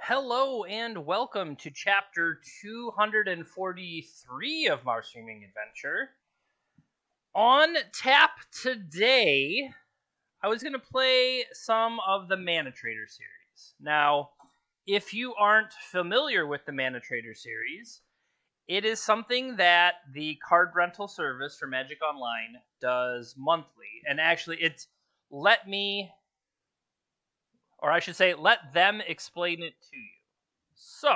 Hello and welcome to chapter 243 of our streaming adventure. On tap today, I was going to play some of the ManaTraders series. Now, if you aren't familiar with the ManaTraders series, it is something that the card rental service for Magic Online does monthly. And actually, let them explain it to you. So,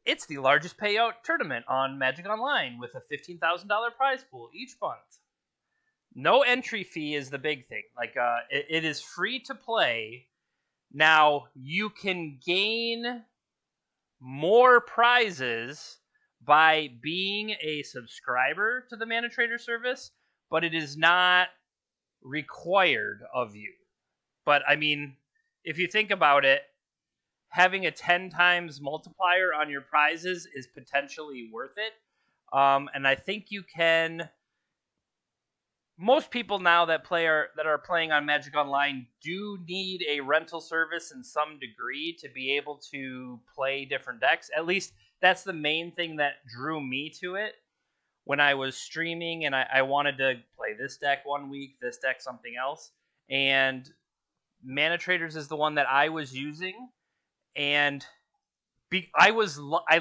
it's the largest payout tournament on Magic Online with a $15,000 prize pool each month. No entry fee is the big thing. It is free to play. Now, you can gain more prizes by being a subscriber to the ManaTrader service, but it is not required of you. But, I mean, if you think about it, having a 10 times multiplier on your prizes is potentially worth it. And I think you can... Most people now that are playing on Magic Online do need a rental service in some degree to be able to play different decks. At least that's the main thing that drew me to it when I was streaming and I wanted to play this deck one week, this deck something else. And ManaTraders is the one that I was using. And I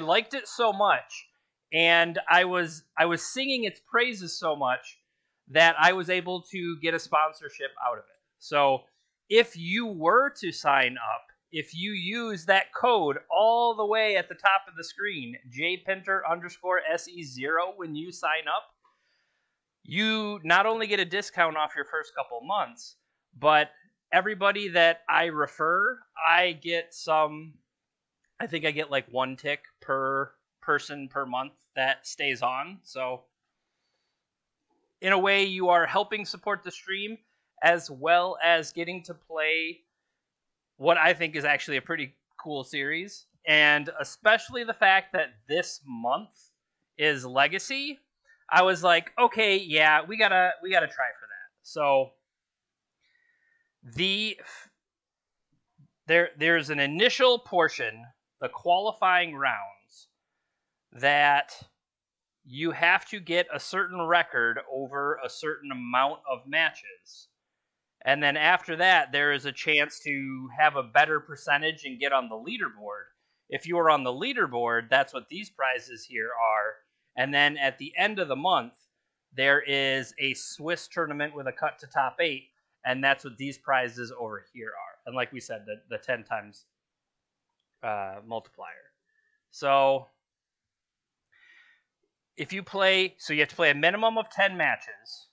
liked it so much, and I was singing its praises so much that I was able to get a sponsorship out of it. So if you were to sign up, if you use that code all the way at the top of the screen, jpinter_SE0, when you sign up, you not only get a discount off your first couple months, but everybody that I refer, I think I get like 1 tick per person per month that stays on. So in a way, you are helping support the stream as well as getting to play what I think is actually a pretty cool series. And especially the fact that this month is Legacy. I was like, okay, yeah, we gotta try for that. So there's an initial portion, the qualifying rounds, that you have to get a certain record over a certain amount of matches. And then after that, there is a chance to have a better percentage and get on the leaderboard. If you are on the leaderboard, that's what these prizes here are. And then at the end of the month, there is a Swiss tournament with a cut to top 8, and that's what these prizes over here are. And like we said, the 10 times multiplier. So if you play, so you have to play a minimum of 10 matches.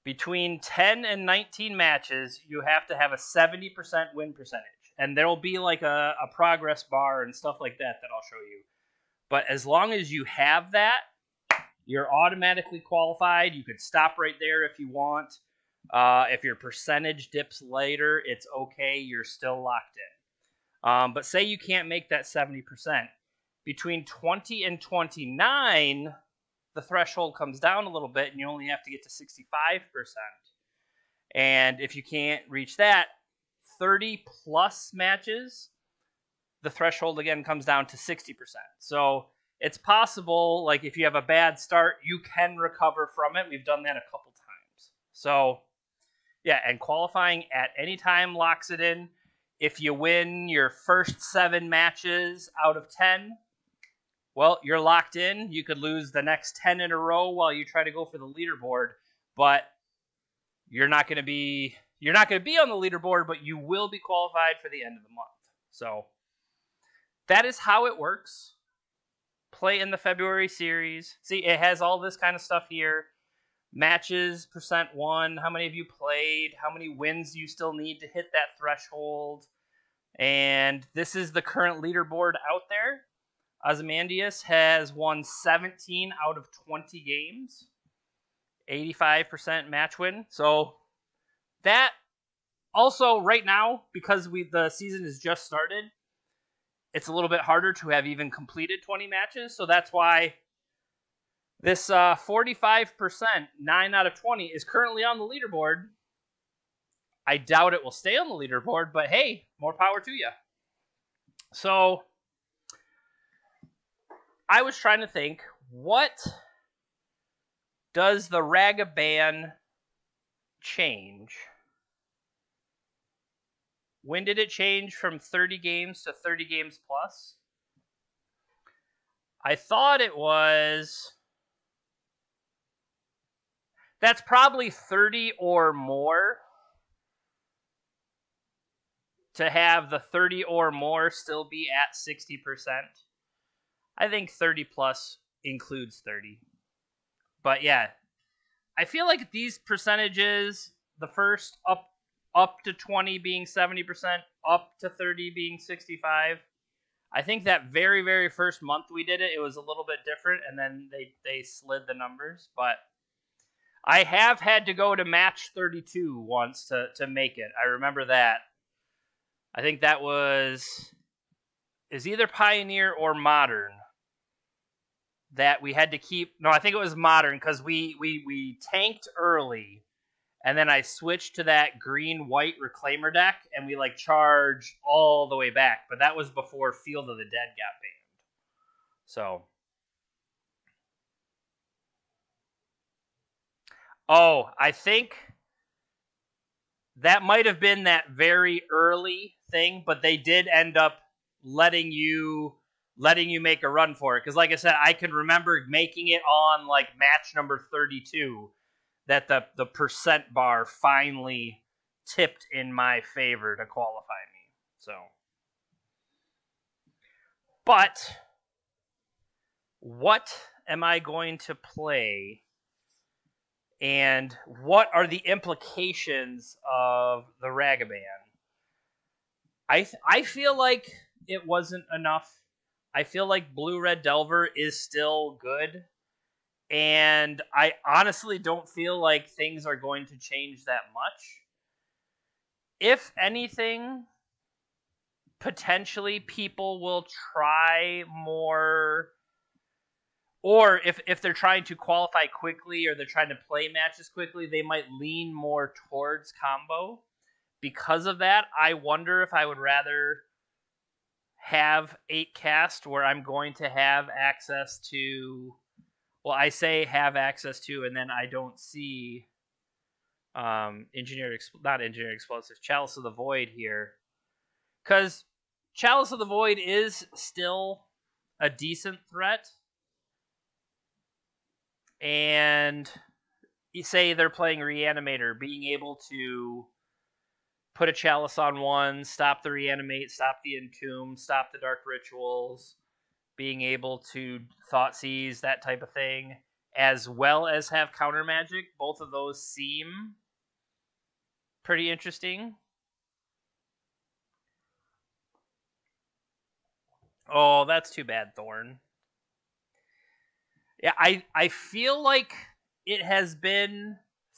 Between 10 and 19 matches, you have to have a 70% win percentage. And there will be like a progress bar and stuff like that I'll show you. But as long as you have that, you're automatically qualified. You could stop right there if you want. If your percentage dips later, it's okay. You're still locked in. But say you can't make that 70%. Between 20 and 29, the threshold comes down a little bit, and you only have to get to 65%. And if you can't reach that, 30-plus matches, the threshold again comes down to 60%. So it's possible, like if you have a bad start, you can recover from it. We've done that a couple times. So, yeah, and qualifying at any time locks it in. If you win your first 7 matches out of 10, well, you're locked in. You could lose the next 10 in a row while you try to go for the leaderboard, but you're not going to be on the leaderboard, but you will be qualified for the end of the month. So that is how it works. Play in the February series. See, it has all this kind of stuff here. Matches, percent won, how many of you played, how many wins you still need to hit that threshold. And this is the current leaderboard out there. Ozymandias has won 17 out of 20 games. 85% match win. So that also right now, because the season has just started, it's a little bit harder to have even completed 20 matches. So that's why this 45%, 9 out of 20, is currently on the leaderboard. I doubt it will stay on the leaderboard, but hey, more power to you. So I was trying to think, what does the Ragaban change? When did it change from 30 games to 30 games plus? I thought it was... That's probably 30 or more. To have the 30 or more still be at 60%. I think 30 plus includes 30. But yeah, I feel like these percentages, the first up to 20 being 70%, up to 30 being 65. I think that very, very first month we did it, it was a little bit different, and then they slid the numbers. But I have had to go to match 32 once to make it. I remember that. I think that is either Pioneer or Modern that we had to keep. No, I think it was Modern because we tanked early, and then I switched to that green-white Reclaimer deck, and we like charged all the way back. But that was before Field of the Dead got banned. So, oh, I think that might have been that very early thing, but they did end up letting you make a run for it. Because like I said, I can remember making it on like match number 32 that the percent bar finally tipped in my favor to qualify me. So, but what am I going to play? And what are the implications of the Ragaban? I feel like it wasn't enough. I feel like Blue-Red Delver is still good. And I honestly don't feel like things are going to change that much. If anything, potentially people will try more... Or if they're trying to qualify quickly or they're trying to play matches quickly, they might lean more towards combo. Because of that, I wonder if I would rather have 8 cast where I'm going to have access to... Well, I say have access to, and then I don't see not Engineered Explosives, Chalice of the Void here. Because Chalice of the Void is still a decent threat. And you say they're playing Reanimator, being able to put a Chalice on one, stop the Reanimate, stop the Entomb, stop the Dark Rituals, being able to Thought Seize, that type of thing, as well as have Counter Magic. Both of those seem pretty interesting. Oh, that's too bad, Thorn. Yeah, I feel like it has been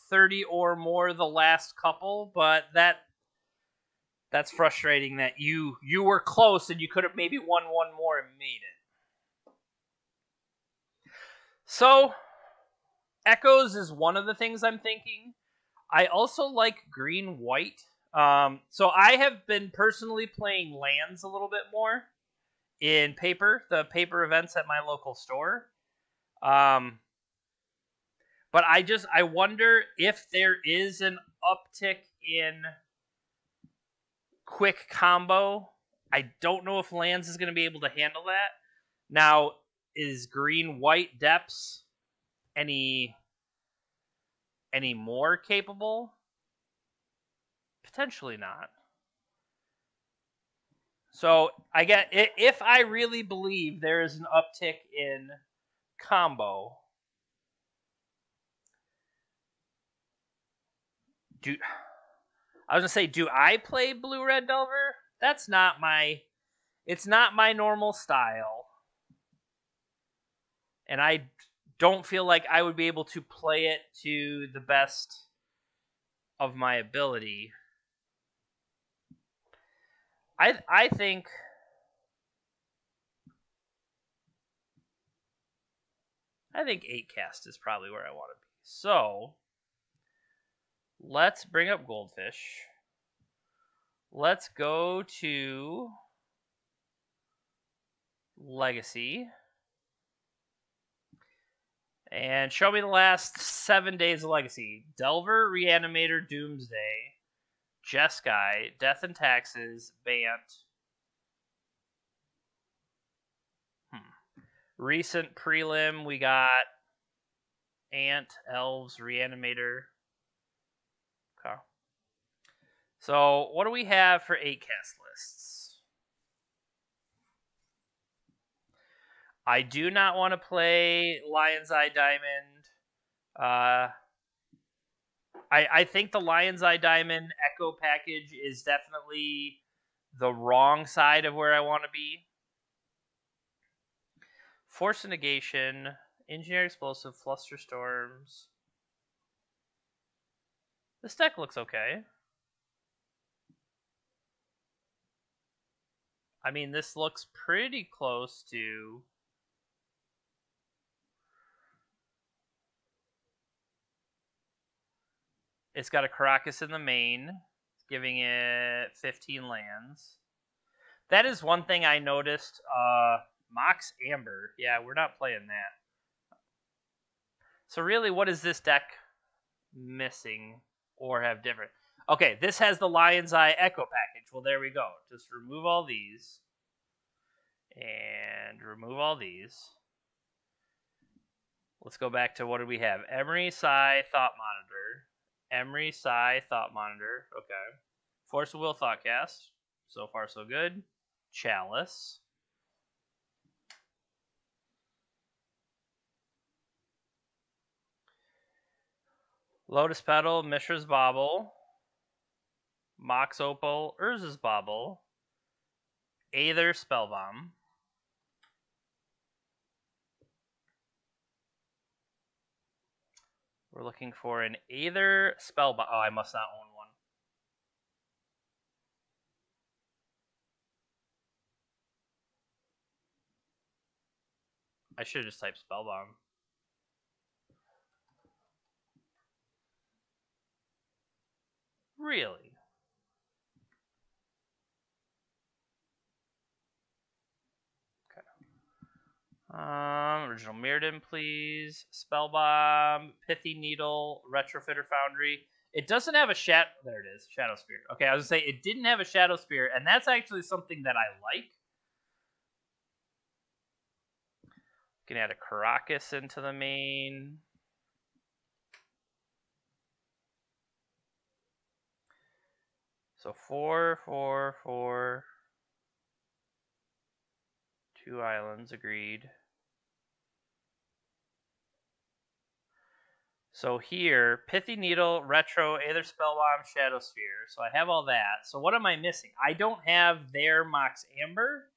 30 or more the last couple, but that's frustrating that you were close and you could have maybe won one more and made it. So, Echoes is one of the things I'm thinking. I also like green-white. So I have been personally playing lands a little bit more in paper, the paper events at my local store. But I wonder if there is an uptick in quick combo. I don't know if lands is going to be able to handle that. Now, is green-white depths any more capable? Potentially not. So I get if I really believe there is an uptick in combo. I was gonna say, do I play Blue-Red Delver? It's not my normal style. And I don't feel like I would be able to play it to the best of my ability. I think I think 8 cast is probably where I want to be. So let's bring up Goldfish. Let's go to Legacy. And show me the last 7 days of Legacy. Delver, Reanimator, Doomsday, Jeskai, Death and Taxes, Bant. Recent prelim, we got Ant, Elves, Reanimator. Okay. So, what do we have for 8-cast lists? I do not want to play Lion's Eye Diamond. I think the Lion's Eye Diamond Echo package is definitely the wrong side of where I want to be. Force of Negation, Engineer Explosive, Fluster Storms. This deck looks okay. I mean, this looks pretty close to... It's got a Caracas in the main, giving it 15 lands. That is one thing I noticed. Mox Amber. Yeah, we're not playing that. So really, what is this deck missing or have different? Okay, this has the Lion's Eye Echo package. Well, there we go. Just remove all these. And remove all these. Let's go back to what did we have? Emery, Psy, Thought Monitor. Emery, Psy, Thought Monitor. Okay. Force of Will, Thoughtcast. So far, so good. Chalice. Lotus Petal, Mishra's Bauble. Mox Opal, Urza's Bauble. Aether, Spellbomb. We're looking for an Aether Spellbomb. Oh, I must not own one. I should have just typed Spellbomb. Really? Okay. Original Mirrodin, please. Spellbomb, Pithy Needle, Retrofitter Foundry. It doesn't have a Shadow... There it is. Shadow Spear. Okay, I was going to say, it didn't have a Shadow Spear, and that's actually something that I like. Can add a Caracas into the main. So 4, 4, 4. 2 islands, agreed. So here, Pithy Needle, Retro, Aether Spellbomb, Shadow Sphere. So I have all that. So what am I missing? I don't have their Mox Amber.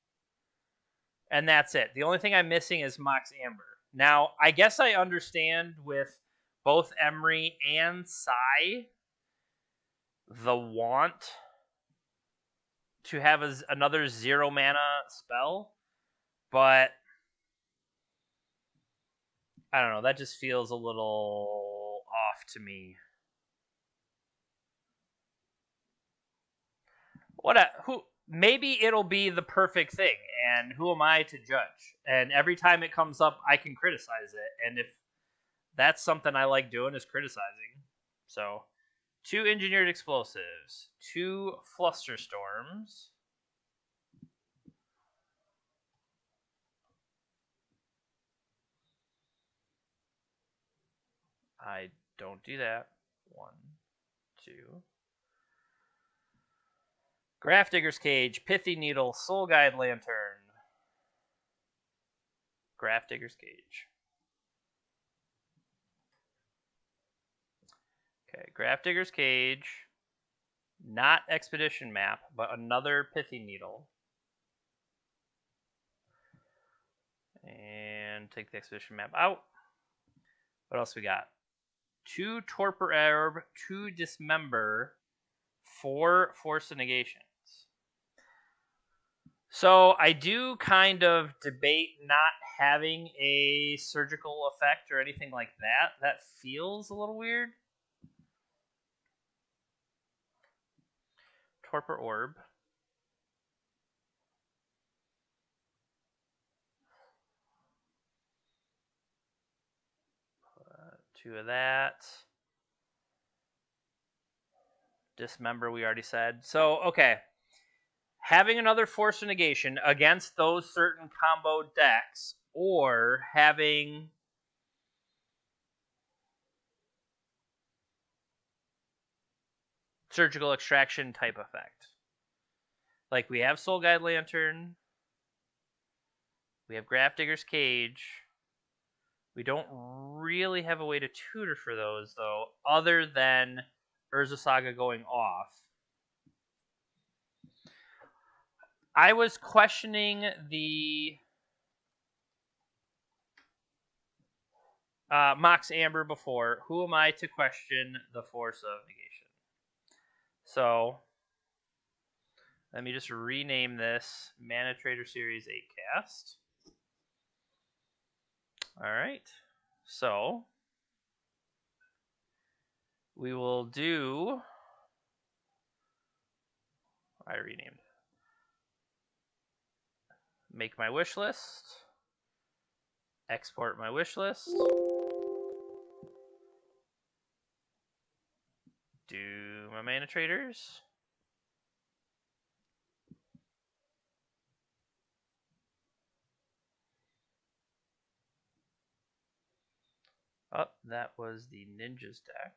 And that's it. The only thing I'm missing is Mox Amber. Now, I guess I understand with both Emery and Psy the want to have another 0 mana spell. But I don't know. That just feels a little off to me. Maybe it'll be the perfect thing, and who am I to judge? And every time it comes up, I can criticize it. And if that's something I like doing, is criticizing. So, 2 Engineered Explosives, 2 Fluster Storms. I don't do that. 1, 2. Grafdigger's Cage, Pithy Needle, Soul Guide Lantern. Grafdigger's Cage. Okay, Grafdigger's Cage. Not Expedition Map, but another Pithy Needle. And take the Expedition Map out. What else we got? 2 Torpor Orb, 2 Dismember, 4 Force of Negations. So I do kind of debate not having a surgical effect or anything like that. That feels a little weird. Torpor Orb. Two of that. Dismember, we already said. So, okay. Having another Force of Negation against those certain combo decks, or having Surgical Extraction type effect. Like, we have Soul Guide Lantern. We have Grafdigger's Cage. We don't really have a way to tutor for those, though, other than Urza Saga going off. I was questioning the Mox Amber before. Who am I to question the Force of Negation? So, let me just rename this ManaTrader Series 8 cast. Alright. So, we will do... I renamed. Make my wish list. Export my wish list. Do my mana traders. Oh, that was the Ninjas deck.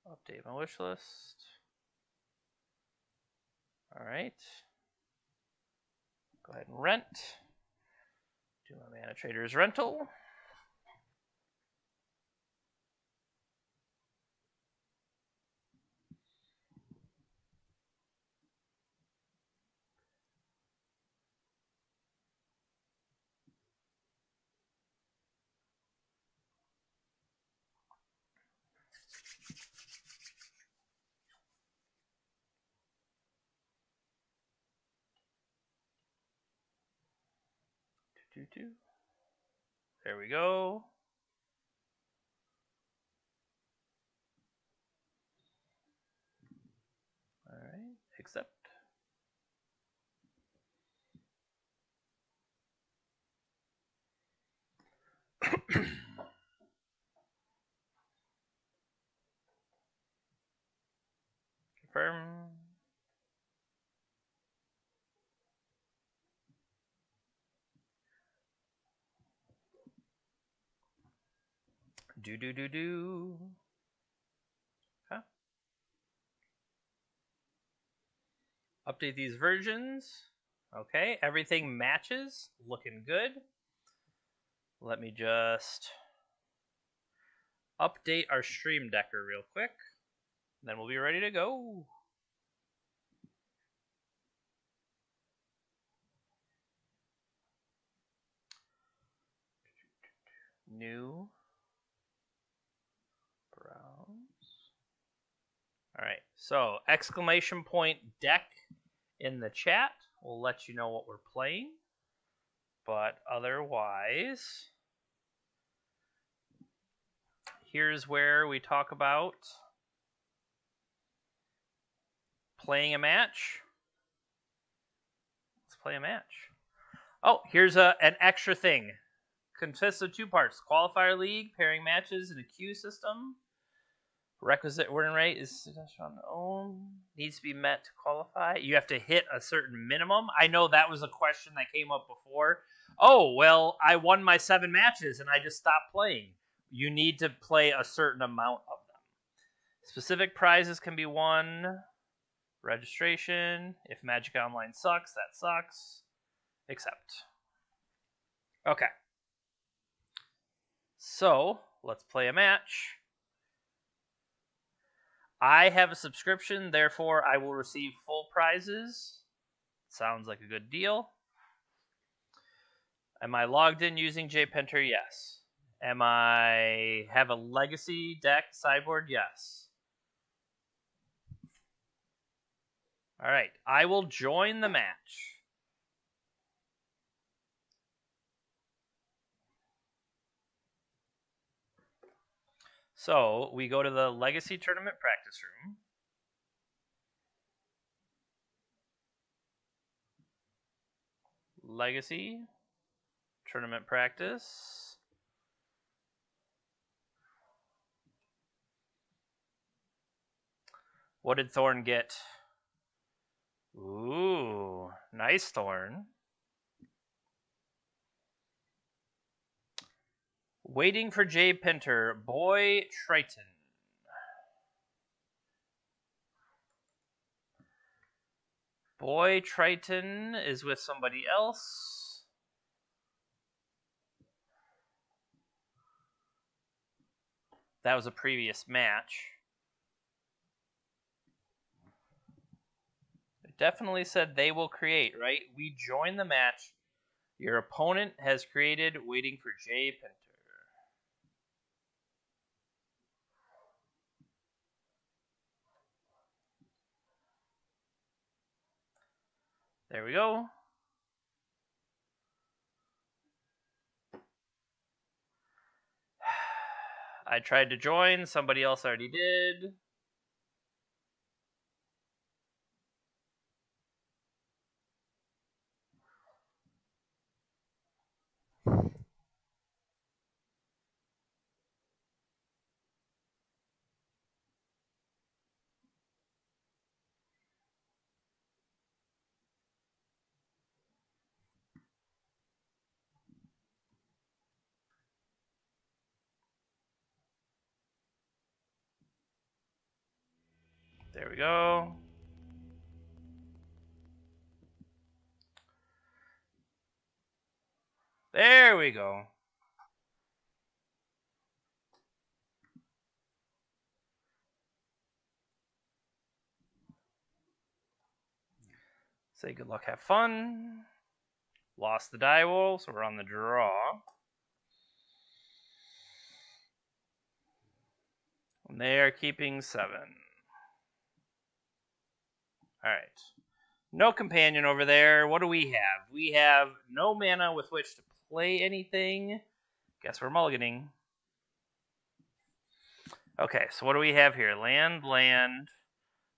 Update my wish list. All right. Go ahead and rent. Do my mana traders rental. There we go. All right, accept. Confirm. Do. Okay. Update these versions. Okay, everything matches. Looking good. Let me just update our Stream Decker real quick. Then we'll be ready to go. New browse. All right, so exclamation point deck in the chat will let you know what we're playing. But otherwise, here's where we talk about playing a match. Let's play a match. Oh, here's an extra thing. Consists of two parts. Qualifier League, pairing matches in a queue system. Requisite win rate is on own. Needs to be met to qualify. You have to hit a certain minimum. I know that was a question that came up before. Oh, well, I won my 7 matches and I just stopped playing. You need to play a certain amount of them. Specific prizes can be won. Registration. If Magic Online sucks, that sucks. Accept. Okay. So, let's play a match. I have a subscription, therefore I will receive full prizes. Sounds like a good deal. Am I logged in using JPenter? Yes. Am I have a legacy deck sideboard? Yes. All right, I will join the match. So we go to the Legacy Tournament practice room. Legacy Tournament practice. What did Thorn get? Ooh, nice Thorn. Waiting for Jay Pinter, Boy Triton. Boy Triton is with somebody else. That was a previous match. It definitely said they will create, right? We join the match. Your opponent has created waiting for Jay Pinter. There we go. I tried to join. Somebody else already did. There we go. There we go. Say good luck, have fun. Lost the die roll, so we're on the draw. And they are keeping 7. Alright. No companion over there. What do we have? We have no mana with which to play anything. Guess we're mulliganing. Okay, so what do we have here? Land.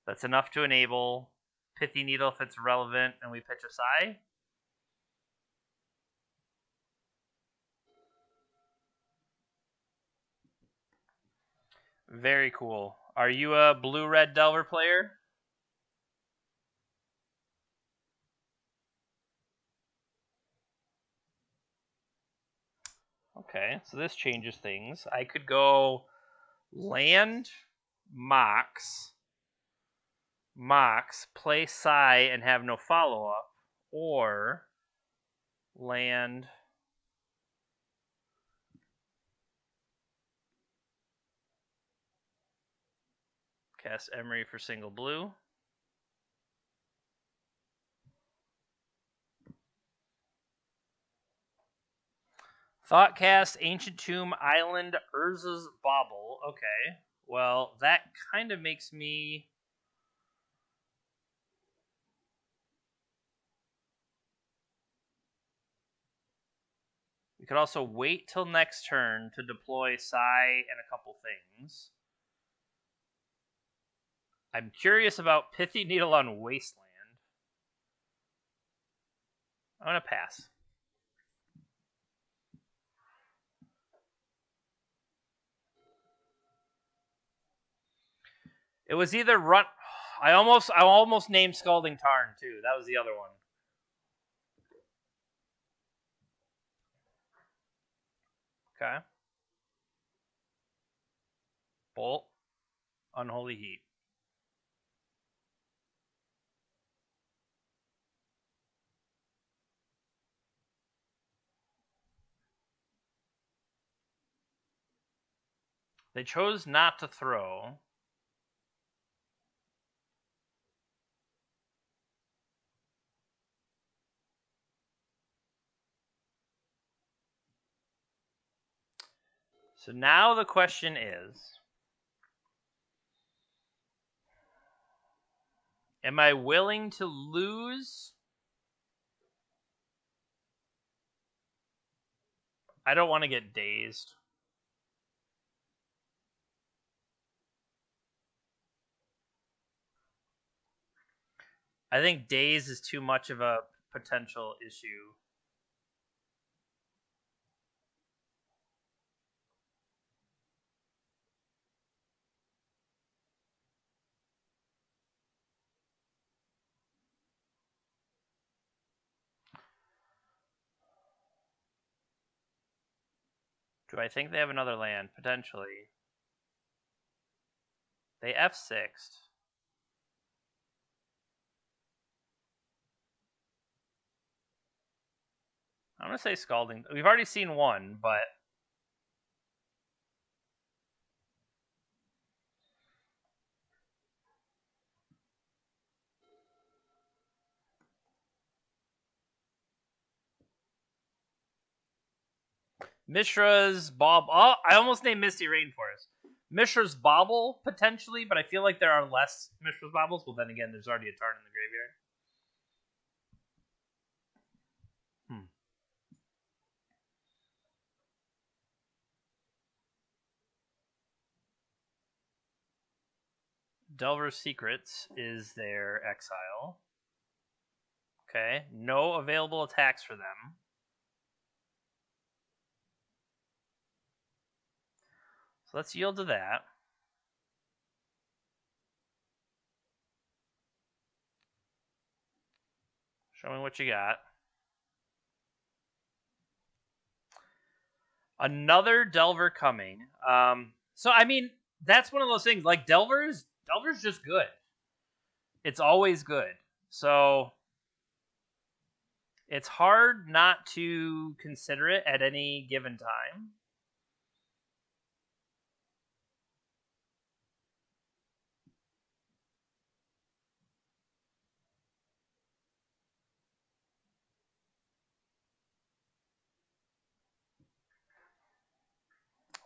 That's enough to enable. Pithy Needle if it's relevant, and we pitch a Psy. Very cool. Are you a blue-red Delver player? Okay, so this changes things. I could go land, Mox, play Psy and have no follow-up, or land, cast Emery for single blue. Thoughtcast, Ancient Tomb, Island, Urza's Bauble. Okay, well, that kind of makes me... We could also wait till next turn to deploy Psy and a couple things. I'm curious about Pithy Needle on Wasteland. I'm going to pass. It was either run... I almost named Scalding Tarn, too. That was the other one. Okay. Bolt. Unholy Heat. They chose not to throw. So now the question is, am I willing to lose? I don't want to get dazed. I think days is too much of a potential issue. Do I think they have another land? Potentially. They F6'd. I'm going to say Scalding. We've already seen one, but... Mishra's Bob... Oh, I almost named Misty Rainforest. Mishra's Bobble, potentially, but I feel like there are less Mishra's Bobbles. Well, then again, there's already a Tarn in the graveyard. Delver's Secrets is their exile. Okay, no available attacks for them. So let's yield to that. Show me what you got. Another Delver coming. So I mean, that's one of those things. Like Delver's just good. It's always good. So it's hard not to consider it at any given time.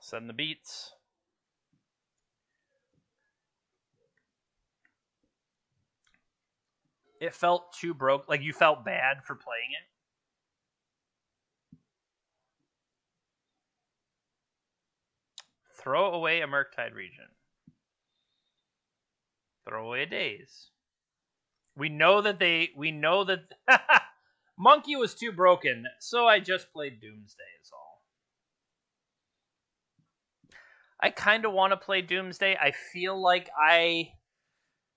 Send the beats. It felt too broke. Like you felt bad for playing it. Throw away a Murktide region. Throw away a Daze. We know that Monkey was too broken, so I just played Doomsday is all. I kind of want to play Doomsday. I feel like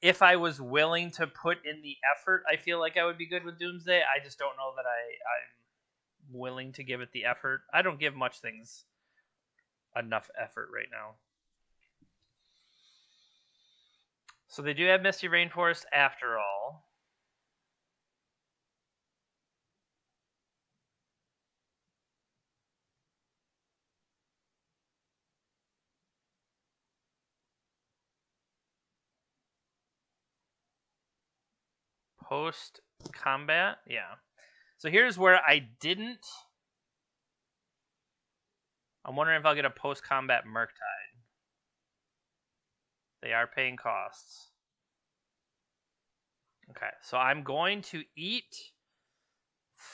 if I was willing to put in the effort, I feel like I would be good with Doomsday. I just don't know that I'm willing to give it the effort. I don't give much things enough effort right now. So they do have Misty Rainforest after all. Post combat, yeah. So here's where I didn't. I'm wondering if I'll get a post combat Murktide. They are paying costs. Okay, so I'm going to eat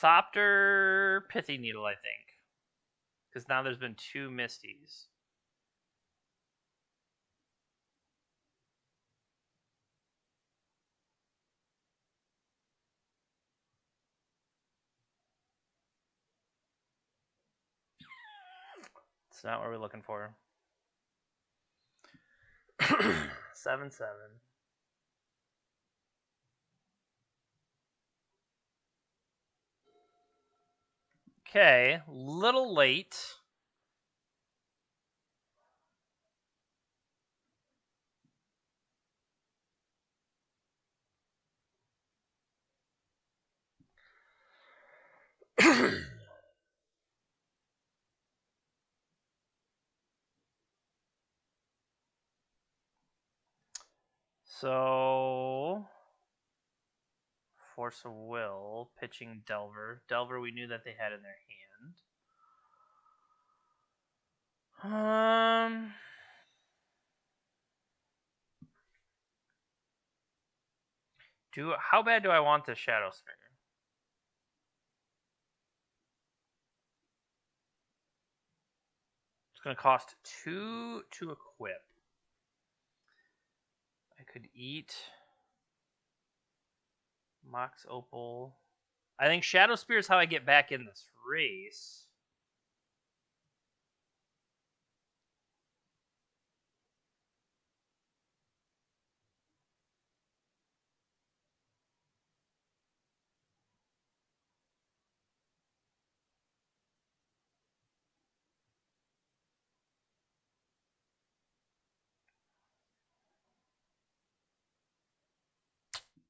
Thopter Pithy Needle, I think. Because now there's been 2 Misties. It's not what we're looking for. 7/7. Okay, little late. So, Force of Will, pitching Delver. Delver we knew that they had in their hand. How bad do I want this Shadow Sphere? It's going to cost 2 to equip. I could eat Mox Opal. I think Shadow Spear is how I get back in this race.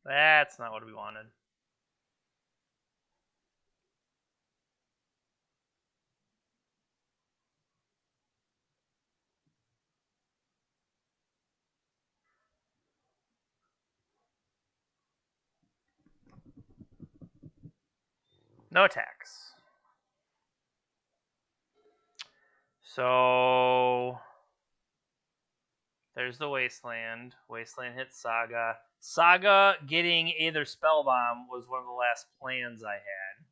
That's not what we wanted. No attacks. So there's the Wasteland. Wasteland hits Saga. Saga getting either Spellbomb was one of the last plans I had.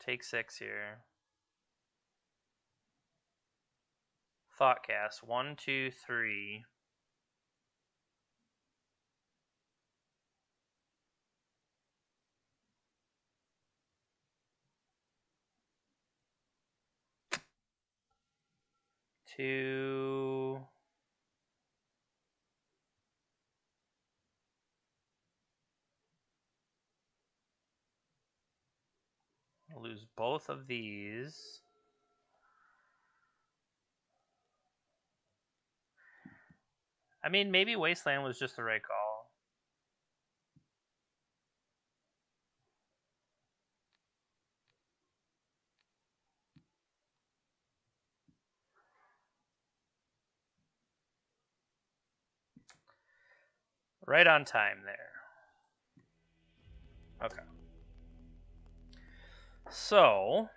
Take 6 here. Thoughtcast. 1, 2, 3. Two. I'll lose both of these. I mean, maybe Wasteland was just the right call. Right on time there. Okay. So,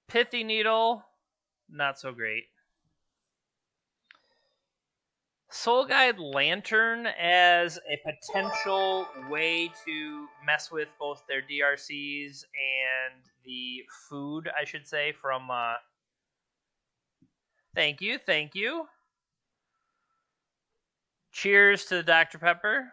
Pithy Needle, not so great. Soul Guide Lantern as a potential way to mess with both their DRCs and the food, I should say, from... Thank you, thank you. Cheers to the Dr. Pepper.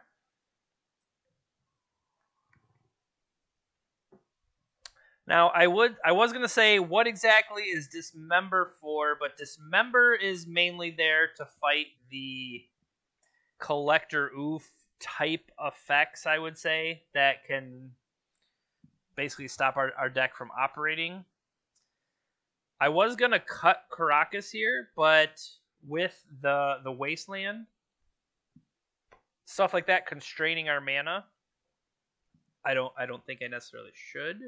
Now, I was going to say, what exactly is Dismember for, but Dismember is mainly there to fight the Collector Oof type effects, I would say, that can basically stop our deck from operating. I was going to cut Caracas here, but with the Wasteland, stuff like that constraining our mana, I don't think I necessarily should.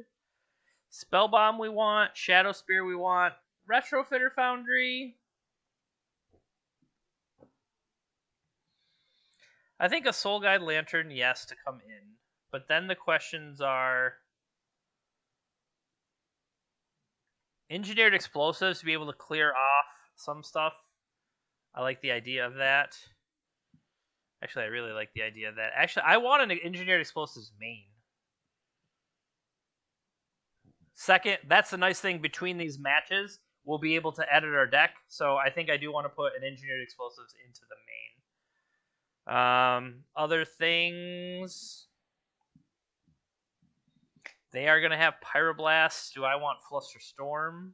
Spellbomb we want, Shadow Spear we want, Retrofitter Foundry. I think a Soul Guide Lantern, yes, to come in. But then the questions are... Engineered Explosives to be able to clear off some stuff. I like the idea of that. Actually, I really like the idea of that. Actually, I want an Engineered Explosives main. Second, that's the nice thing between these matches. We'll be able to edit our deck. So I think I do want to put an Engineered Explosives into the main. Other things... They are going to have Pyroblast. Do I want Flusterstorm?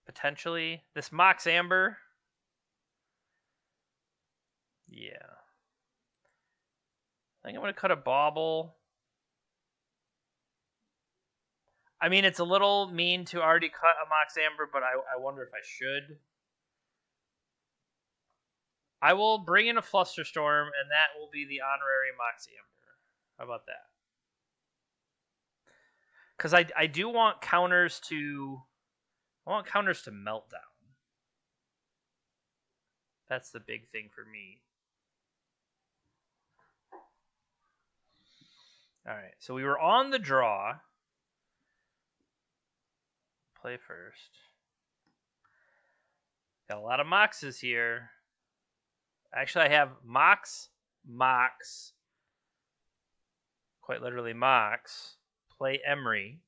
Potentially. This Mox Amber. Yeah. I think I'm going to cut a Bauble. I mean, it's a little mean to already cut a Mox Amber, but I wonder if I should. I will bring in a Flusterstorm, and that will be the honorary Mox Amber. How about that? Because I do want counters to... I want counters to Meltdown. That's the big thing for me. Alright, so we were on the draw. Play first. Got a lot of Moxes here. Actually, I have Mox, quite literally Mox, play Emery.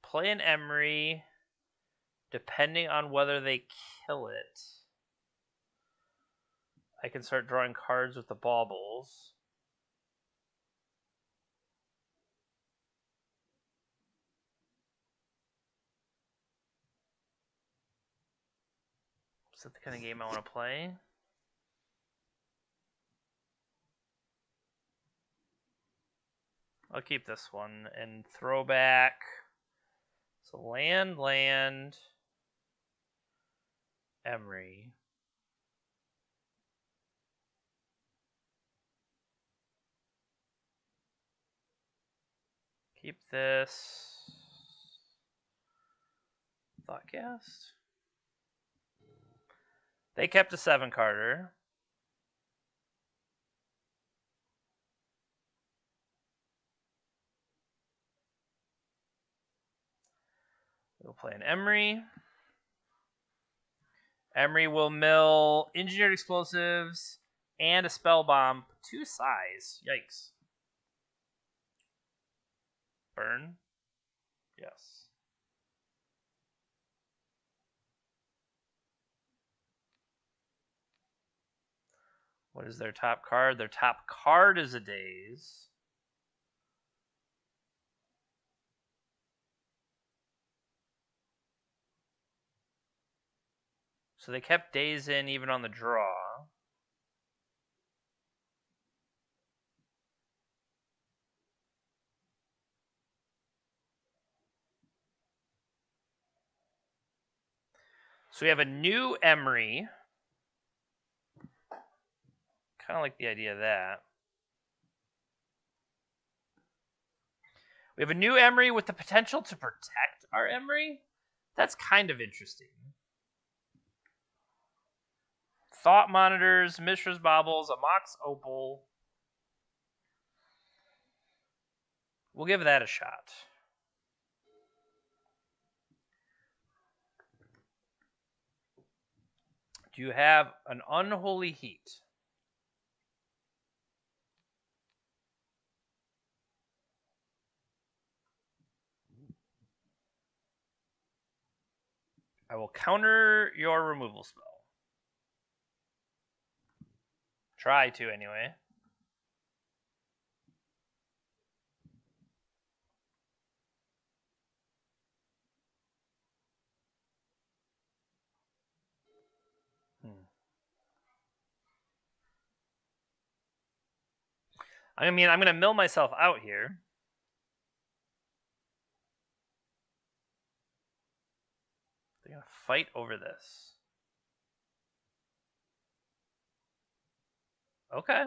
Play an Emery, depending on whether they kill it. I can start drawing cards with the baubles. Is that the kind of game I want to play? I'll keep this one and throw back. So land, Emery. Keep this. Thoughtcast. They kept a 7-carder. We'll play an Emery. Emery will mill engineered explosives and a spell bomb. 2 size. Yikes. Burn. Yes. What is their top card? Their top card is a Daze. So they kept Daze in even on the draw. So we have a new Emery. Kind of like the idea of that. We have a new Emery with the potential to protect our Emery. That's kind of interesting. Thought Monitors, Mishra's Baubles, a Mox Opal. We'll give that a shot. Do you have an Unholy Heat? I will counter your removal spell. Try to, anyway. I mean, I'm going to mill myself out here. They're going to fight over this. Okay.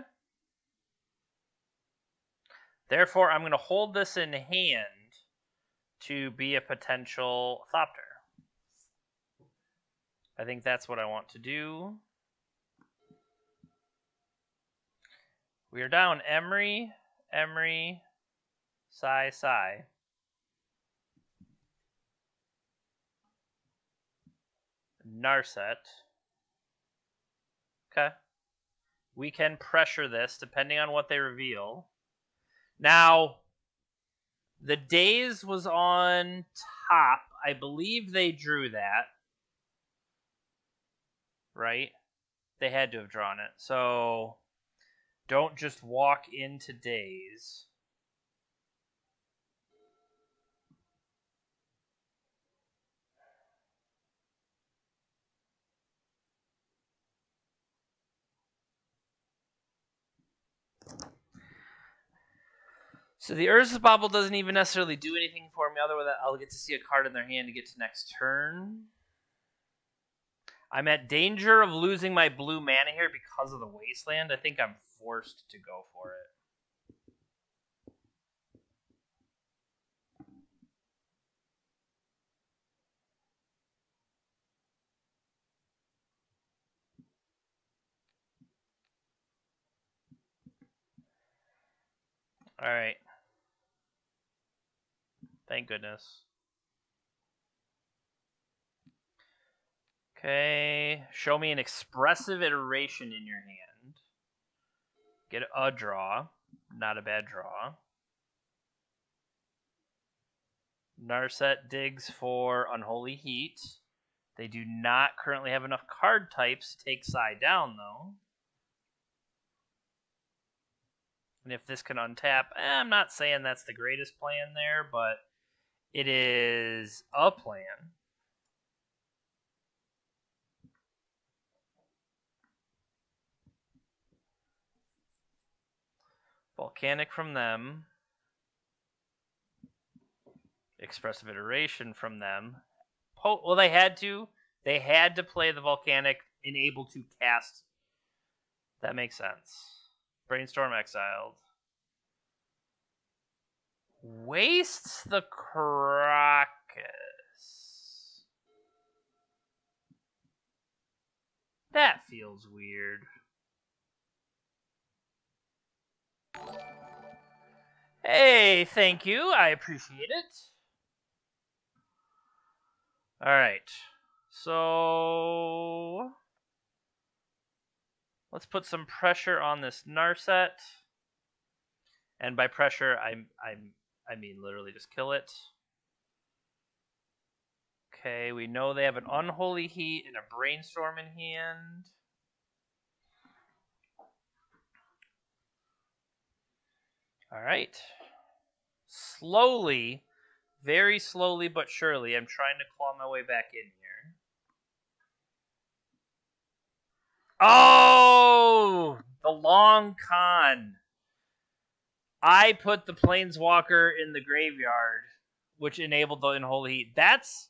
Therefore, I'm going to hold this in hand to be a potential Thopter. I think that's what I want to do. We are down Emery, Sai. Narset. Okay. We can pressure this depending on what they reveal. Now, the Daze was on top. I believe they drew that. Right? They had to have drawn it. So, don't just walk into Daze. So the Urza's Bauble doesn't even necessarily do anything for me other than I'll get to see a card in their hand to get to next turn. I'm at danger of losing my blue mana here because of the Wasteland. I think I'm forced to go for it. All right. Thank goodness. Okay. Show me an expressive iteration in your hand. Get a draw. Not a bad draw. Narset digs for Unholy Heat. They do not currently have enough card types to take Psy down, though. And if this can untap, I'm not saying that's the greatest plan there, but it is a plan. Volcanic from them. Expressive Iteration from them. Well, they had to. They had to play the Volcanic and able to cast. That makes sense. Brainstorm exiled. Wastes the Crocus. That feels weird. Hey, thank you. I appreciate it. Alright. So let's put some pressure on this Narset. And by pressure, I mean literally just kill it. Okay, we know they have an Unholy Heat and a Brainstorm in hand. Alright. Slowly, very slowly but surely, I'm trying to claw my way back in here. Oh! The long con. I put the Planeswalker in the graveyard, which enabled the Unholy Heat. That's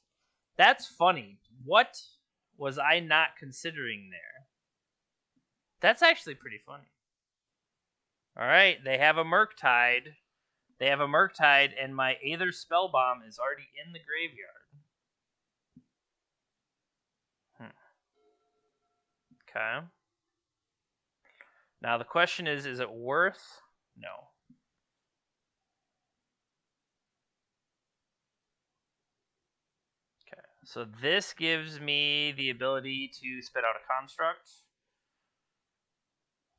funny. What was I not considering there? That's actually pretty funny. Alright, they have a Murktide. They have a Murktide, and my Aether Spellbomb is already in the graveyard. Okay. Now the question is it worth? No. Okay. So this gives me the ability to spit out a construct.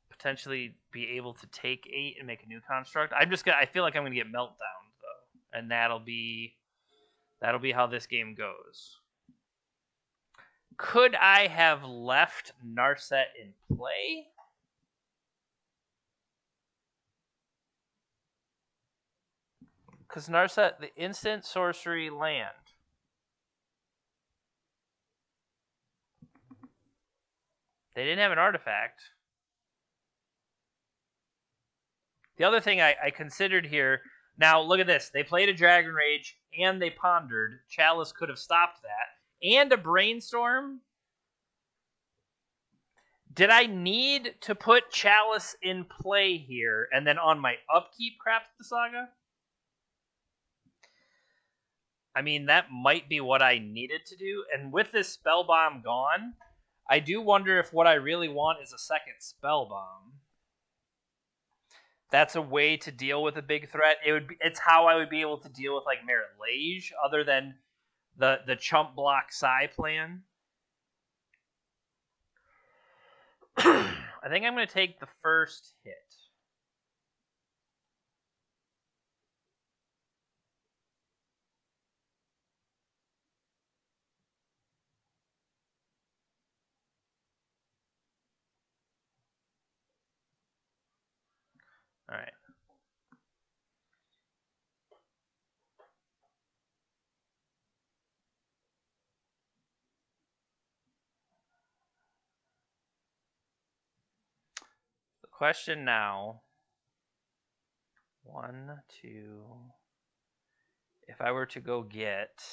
Potentially be able to take 8 and make a new construct. I feel like I'm gonna get Meltdown though. And that'll be how this game goes. Could I have left Narset in play? Because Narset, the instant sorcery land. They didn't have an artifact. The other thing I considered here, now look at this. They played a Dragon Rage and they pondered. Chalice could have stopped that. And a Brainstorm. Did I need to put Chalice in play here and then on my upkeep craft the Saga? I mean, that might be what I needed to do. And with this Spellbomb gone, I do wonder if what I really want is a second Spellbomb. That's a way to deal with a big threat. It's how I would be able to deal with like Merit Lage, other than the chump block Psy plan. I think I'm going to take the first hit. All right. The question now, 1, 2, if I were to go get...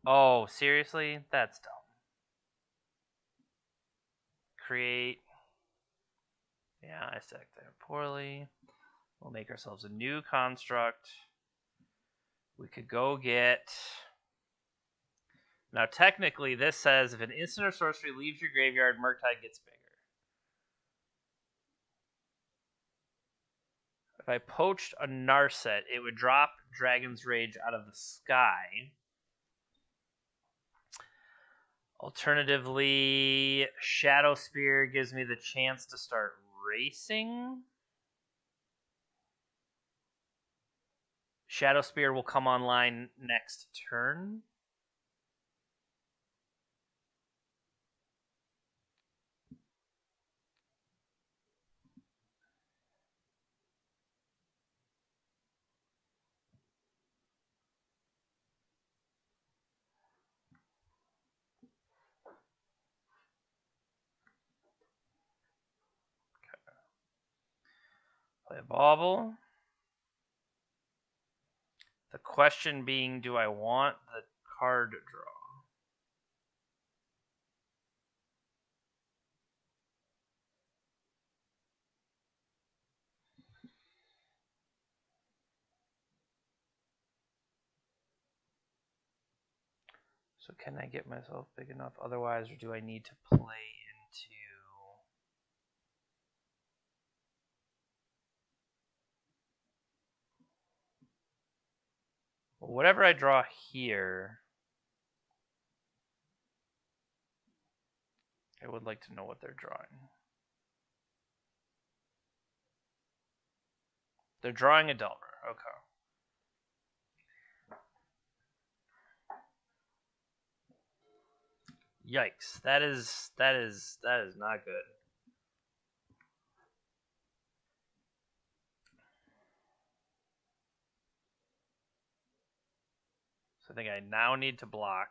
Oh, seriously? That's dumb. Create. Yeah, I stacked there poorly. We'll make ourselves a new construct. We could go get... Now, technically, this says if an instant or sorcery leaves your graveyard, Murktide gets bigger. I poached a Narset, it would drop Dragon's Rage out of the sky. Alternatively, Shadow Spear gives me the chance to start racing. Shadow Spear will come online next turn. Play a Bauble. The question being, do I want the card draw? So can I get myself big enough otherwise, or do I need to play into... Well, whatever I draw here, I would like to know what they're drawing. They're drawing a Delver. Okay. Yikes. That is not good. So I think I now need to block.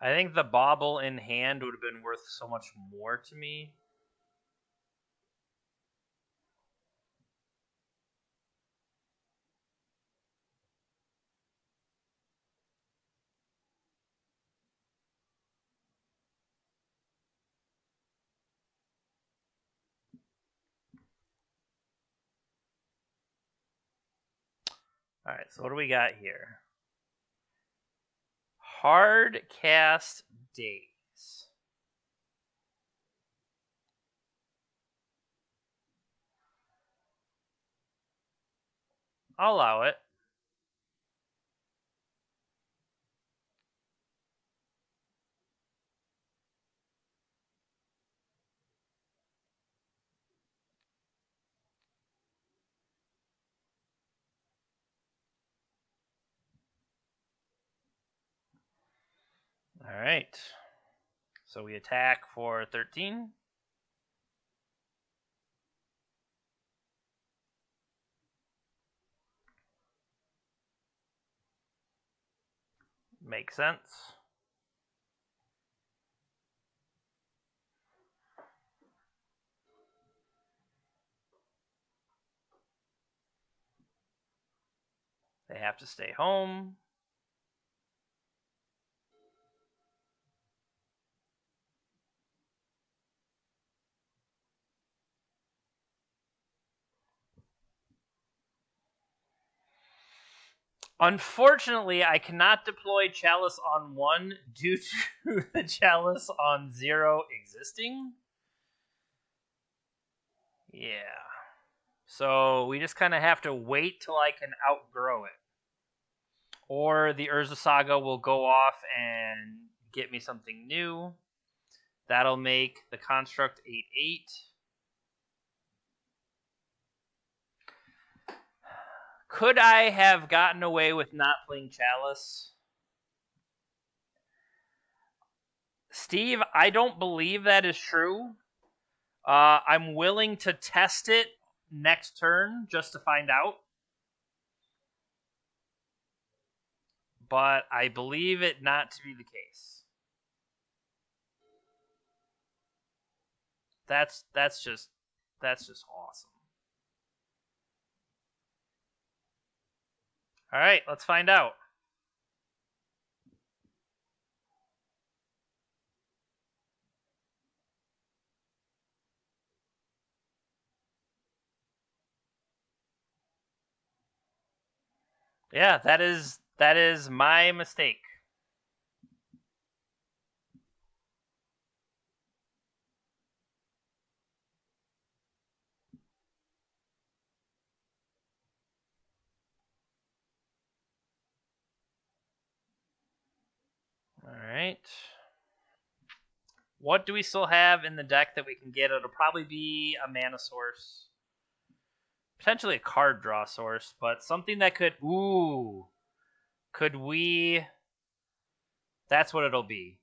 I think the Bauble in hand would have been worth so much more to me. Alright, so what do we got here? Hard Cast Days. I'll allow it. Alright. So we attack for 13. Makes sense. They have to stay home. Unfortunately, I cannot deploy Chalice on 1 due to the Chalice on 0 existing. Yeah. So we just kind of have to wait till I can outgrow it. Or the Urza Saga will go off and get me something new. That'll make the construct 8/8. Could I have gotten away with not playing Chalice? Steve, I don't believe that is true. I'm willing to test it next turn just to find out. But I believe it not to be the case. That's just awesome. All right, let's find out. Yeah, that is my mistake. right. What do we still have in the deck that we can get? It'll probably be a mana source. Potentially a card draw source, but something that could... Ooh. Could we... That's what it'll be.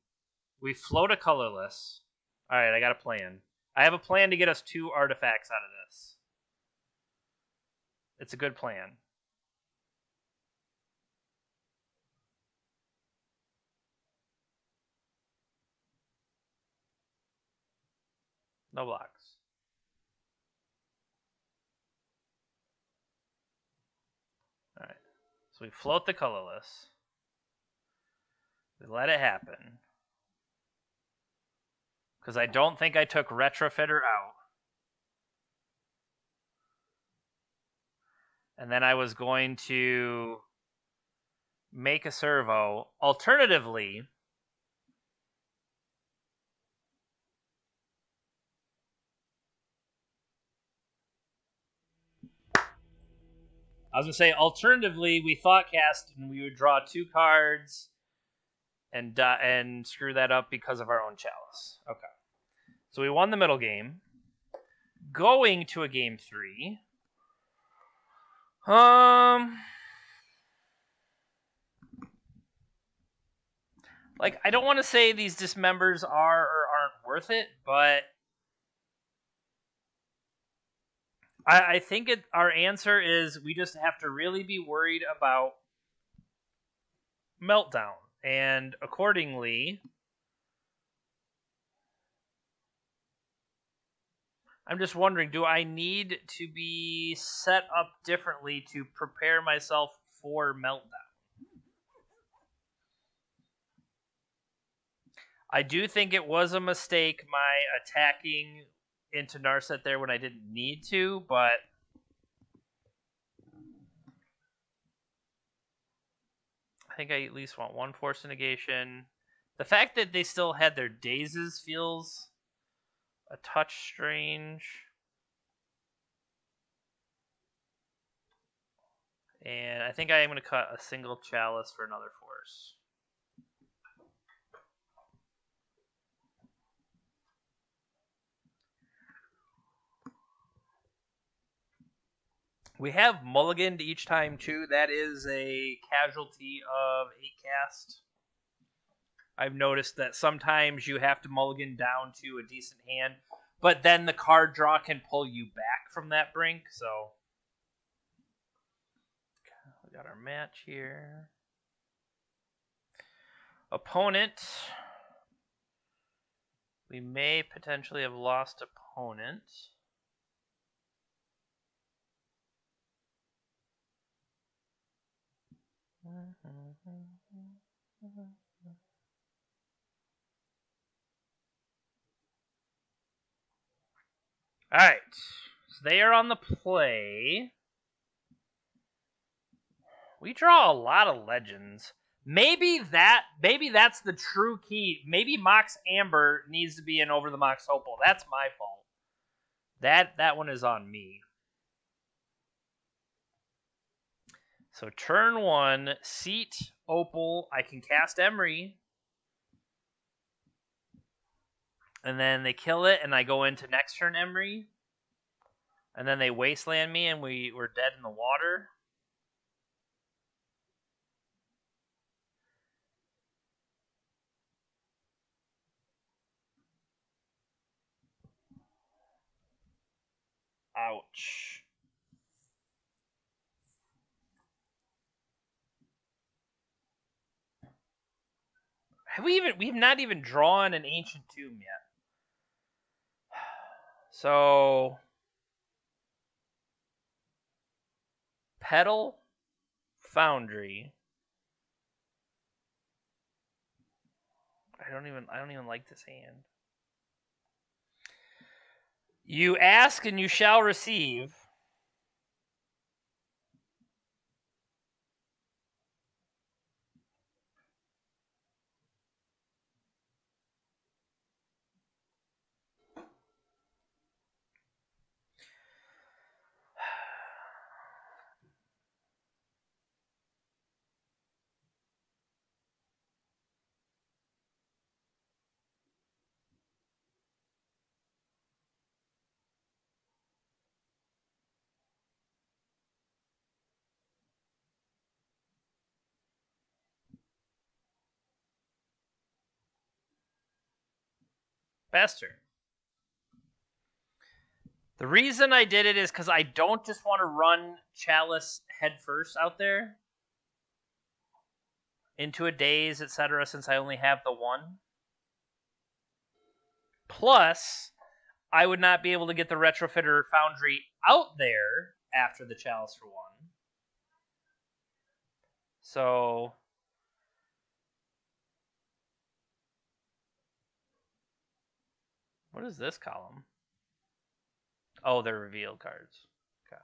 We float a colorless. Alright, I got a plan. I have a plan to get us 2 artifacts out of this. It's a good plan. No blocks. Alright. So we float the colorless. We let it happen. Because I don't think I took Retrofitter out. And then I was going to make a servo. Alternatively, we thought cast and we would draw 2 cards and screw that up because of our own chalice. Okay. So we won the middle game. Going to a game 3. Like, I don't want to say these dismembers are or aren't worth it, but I think our answer is we just have to really be worried about Meltdown. And accordingly, I'm just wondering, do I need to be set up differently to prepare myself for Meltdown? I do think it was a mistake, my attacking into Narset there when I didn't need to, but I think I at least want 1 Force Negation. The fact that they still had their dazes feels a touch strange. And I think I am going to cut a single Chalice for another Force. We have mulliganed each time, too. That is a casualty of 8 cast. I've noticed that sometimes you have to mulligan down to a decent hand, but then the card draw can pull you back from that brink, so... We got our match here. Opponent. We may potentially have lost opponent. Alright. So they are on the play. We draw a lot of legends. Maybe that's the true key. Maybe Mox Amber needs to be in over the Mox Opal. That's my fault. That one is on me. So turn 1, Seat, Opal. I can cast Emery. And then they kill it, and I go into next turn Emery. And then they wasteland me, and we're dead in the water. Ouch. We've not even drawn an Ancient Tomb yet. So Petal, Foundry. I don't even like this hand. You ask and you shall receive. Pass turn. The reason I did it is because I don't just want to run Chalice head first out there into a daze, etc., since I only have the one. Plus, I would not be able to get the Retrofitter Foundry out there after the Chalice for one. So, what is this column? Oh, they're revealed cards. Okay.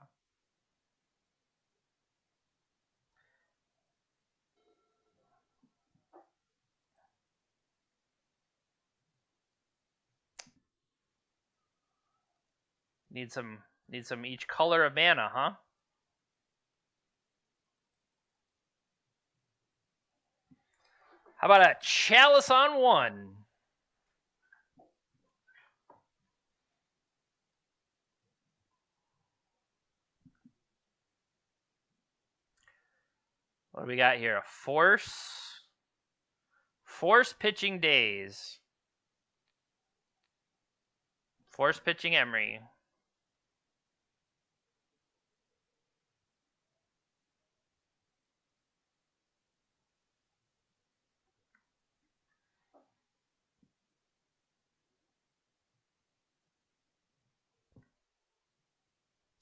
Need some each color of mana, huh? How about a Chalice on one? What do we got here? A Force pitching Daze. Force pitching Emery.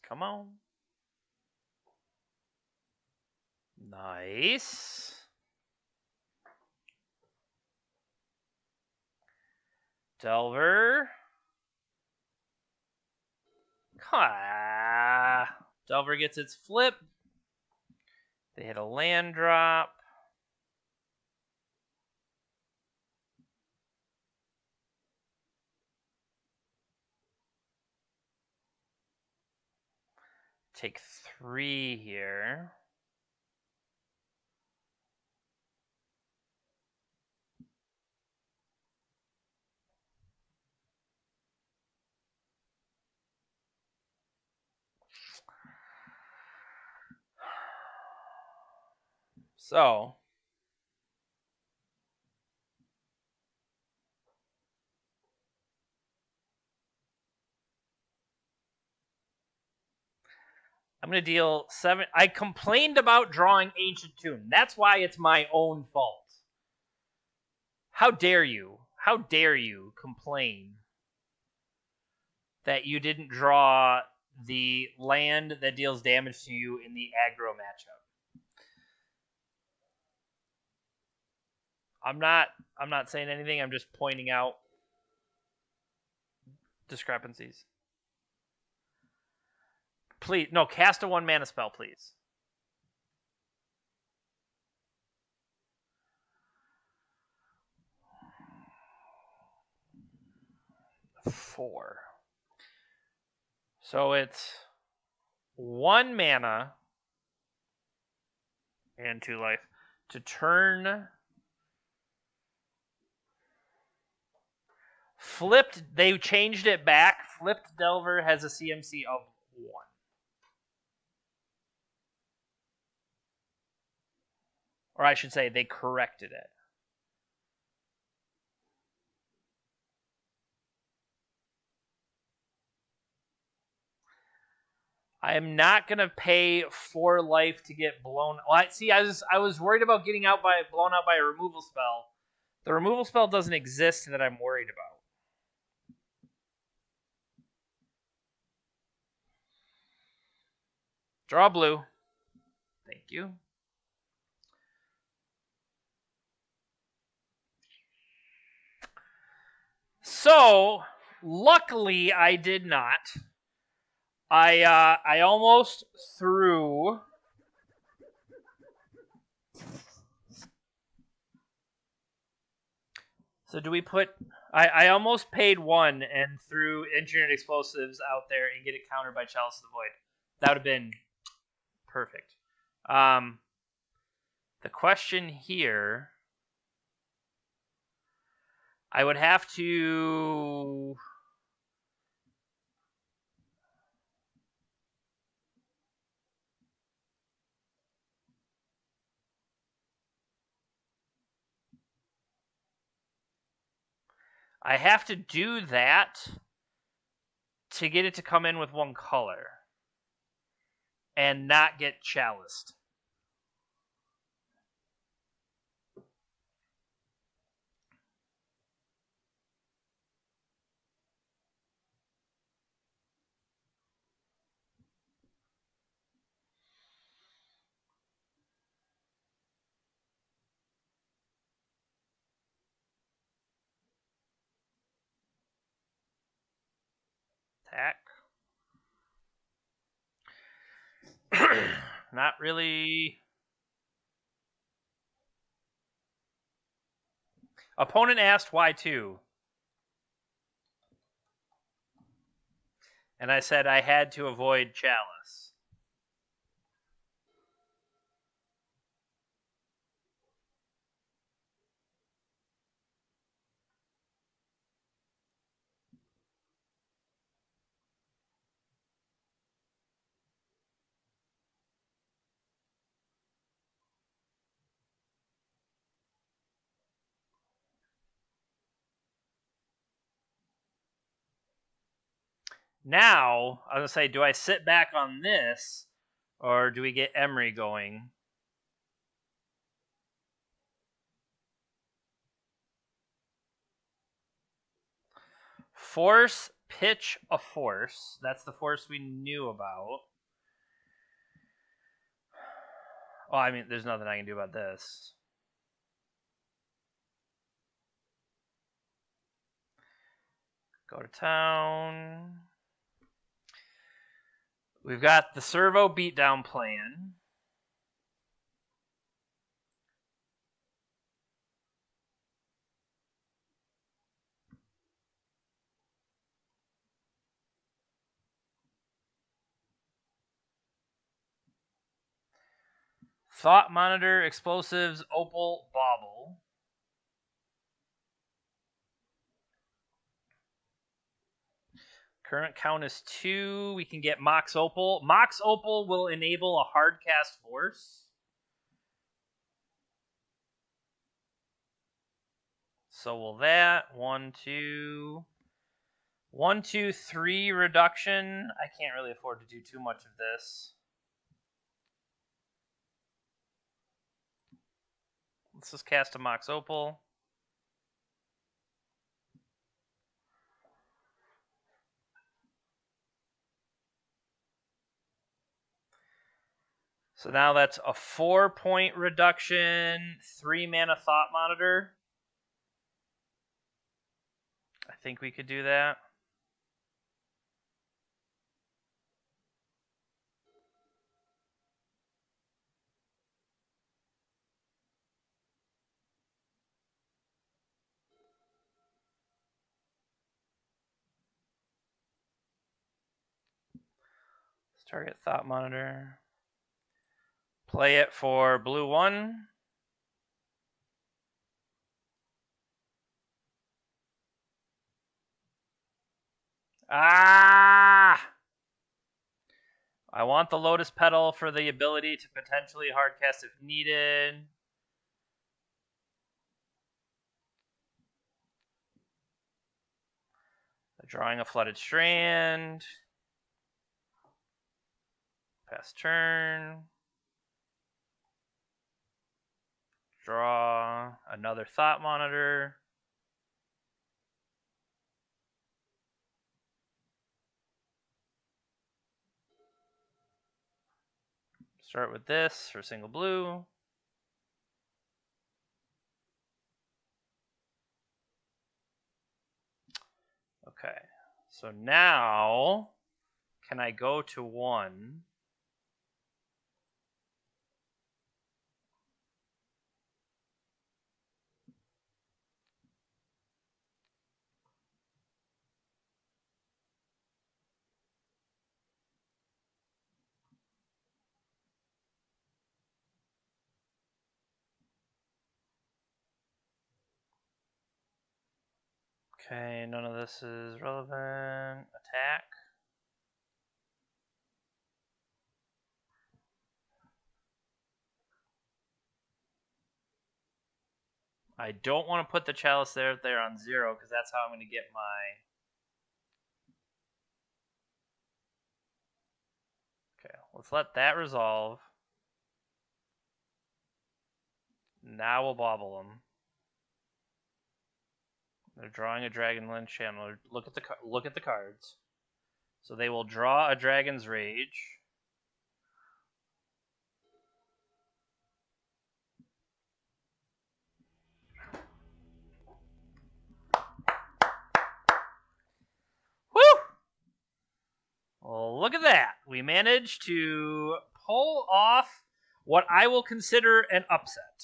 Come on. Nice. Delver. Delver gets its flip. They hit a land drop. Take 3 here. So, I'm going to deal 7. I complained about drawing Ancient Tomb. That's why it's my own fault. How dare you? How dare you complain that you didn't draw the land that deals damage to you in the aggro matchup? I'm not saying anything. I'm just pointing out discrepancies. Please, no, cast a 1 mana spell, please. Four. So it's 1 mana and 2 life to turn. Flipped, they changed it back. Flipped Delver has a CMC of 1. Or I should say, they corrected it. I am not gonna pay 4 life to get blown. Well, I was worried about getting blown out by a removal spell. The removal spell doesn't exist that I'm worried about. Draw blue. Thank you. So, luckily, I did not. I almost threw. So do we put? I almost paid 1 and threw engineered explosives out there and get it countered by Chalice of the Void. That would have been perfect. The question here, I would have to. I have to do that to get it to come in with one color and not get chaliced. Attack. Not really. Opponent asked why 2. And I said I had to avoid chalice. Now, I was going to say, do I sit back on this, or do we get Emery going? Force, pitch a force. That's the force we knew about. Oh, I mean, there's nothing I can do about this. Go to town. We've got the servo beatdown plan. Thought monitor, explosives, opal, bauble. Current count is 2. We can get Mox Opal. Mox Opal will enable a hard cast force. So will that. 1, 2. 1, 2, 3 reduction. I can't really afford to do too much of this. Let's just cast a Mox Opal. So now that's a 4-point reduction, 3 mana Thought Monitor. I think we could do that. Let's target Thought Monitor. Play it for blue 1. Ah! I want the Lotus Petal for the ability to potentially hardcast if needed. Drawing a Flooded Strand. Pass turn. Draw another Thought Monitor. Start with this for single blue. Okay, so now can I go to 1? Okay, none of this is relevant. Attack. I don't want to put the chalice there on 0 because that's how I'm going to get my... Okay, let's let that resolve. Now we'll bobble them. They're drawing a Dragonlance Channeler. Look at the cards. So they will draw a Dragon's Rage. Woo! Well, look at that. We managed to pull off what I will consider an upset.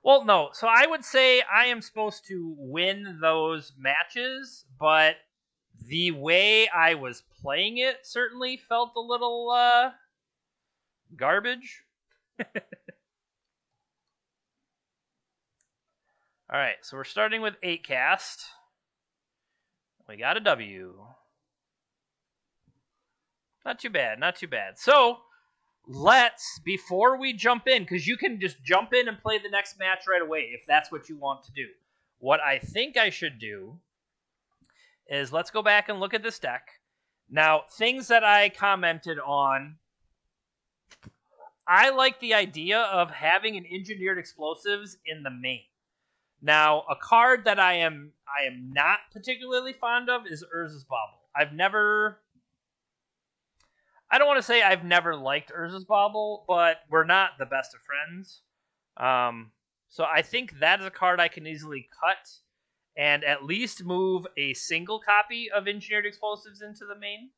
Well, no. So I would say I am supposed to win those matches, but the way I was playing it certainly felt a little garbage. All right, so we're starting with 8 cast. We got a W. Not too bad, not too bad. So let's, before we jump in, because you can just jump in and play the next match right away if that's what you want to do. What I think I should do is let's go back and look at this deck. Now, things that I commented on, I like the idea of having an engineered explosives in the main. Now, a card that I am not particularly fond of is Urza's Bauble. I don't want to say I've never liked Urza's Bauble, but we're not the best of friends. So I think that is a card I can easily cut and at least move a single copy of Engineered Explosives into the main.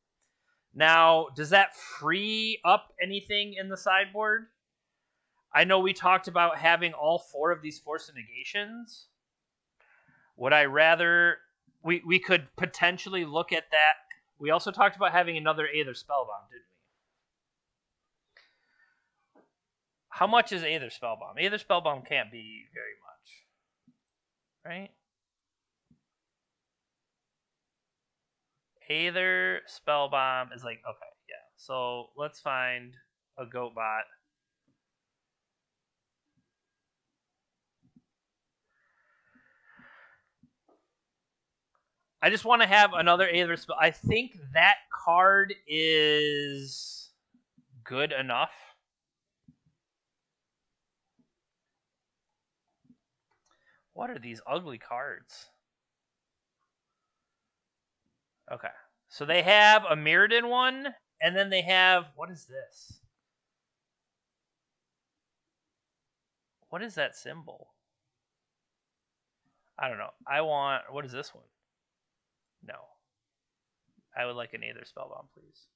Now, does that free up anything in the sideboard? I know we talked about having all 4 of these Force of Negations. Would I rather... We could potentially look at that. We also talked about having another Aether Spellbomb, didn't we? How much is Aether Spellbomb? Aether Spellbomb can't be very much. Right? Aether Spellbomb is like... Okay, yeah. So let's find a Goatbot. I just want to have another Aether Spell. I think that card is good enough. What are these ugly cards? Okay. So they have a Mirrodin one, and then they have... What is this? What is that symbol? I don't know. I want... What is this one? No. I would like an Aether Spellbomb, please.